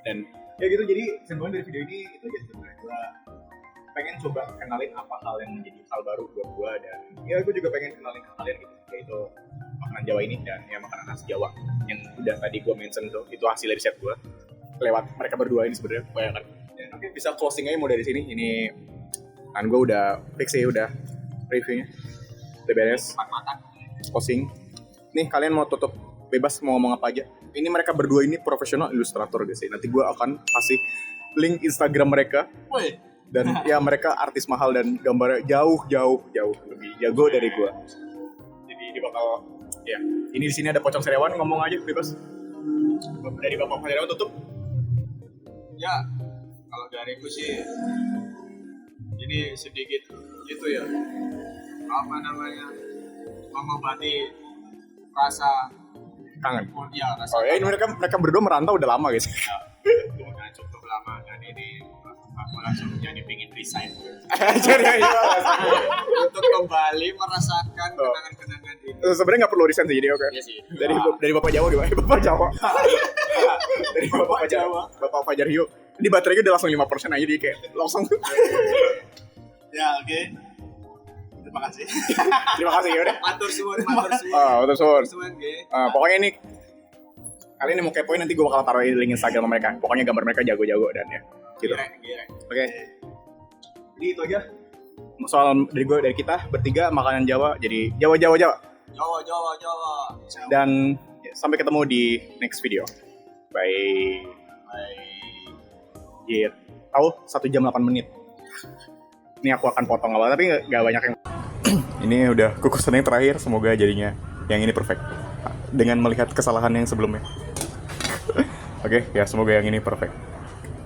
Dan ya gitu, jadi sebenarnya dari video ini itu aja sebenarnya. Gue pengen coba kenalin apa hal yang menjadi hal baru buat gue, dan ya gue juga pengen kenalin ke kalian gitu, yaitu makanan Jawa ini dan ya makanan khas Jawa yang udah tadi gue mention tuh, itu hasil riset gue lewat mereka berdua ini sebenarnya kebanyakan. Dan oke, bisa closing aja mau dari sini. Ini kan gue udah fix sih, udah reviewnya udah beres, closing. Nih kalian mau tutup bebas, mau ngomong apa aja. Ini mereka berdua ini profesional ilustrator guys. Nanti gue akan kasih link Instagram mereka. Woi. Dan ya mereka artis mahal dan gambarnya jauh lebih jago dari gue. Jadi dia bakal ya. Ini di sini ada Pocong Sariawan, ngomong aja bebas. Dari Bapak Sariawan tutup. Ya, kalau dariku sih ini sedikit gitu ya, apa namanya, mengobati rasa Kangen. ya rasa Oh ya, ini mereka berdua merantau udah lama guys. udah cukup lama, dan ini aku langsung jadi pengen resign untuk kembali merasakan kenangan-kenangan ini. Sebenarnya nggak perlu resign sih, jadi oke. Iya sih. Dari Bapak Jawa gimana? Bapak Jawa. Dari Bapak Jawa. Bapak Fajar Hyo. Ini baterainya udah langsung 5% aja, dia kayak langsung. Ya, oke. Terima kasih. Terima kasih ya udah. Matur suwun. Betul. Pokoknya ini kalian yang mau kepoin nanti gue bakal taruh link Instagram mereka. Pokoknya gambar mereka jago-jago dan ya gitu. Oke. Jadi itu aja soal dari kita bertiga makanan Jawa. Jadi Jawa. Jawa. Dan ya, sampai ketemu di next video. Bye. Gitu. Tahu 1 jam 8 menit. Ini aku akan potong awal tapi nggak banyak yang. Ini udah kukusan yang terakhir, semoga jadinya yang ini perfect dengan melihat kesalahan yang sebelumnya. Oke, ya semoga yang ini perfect.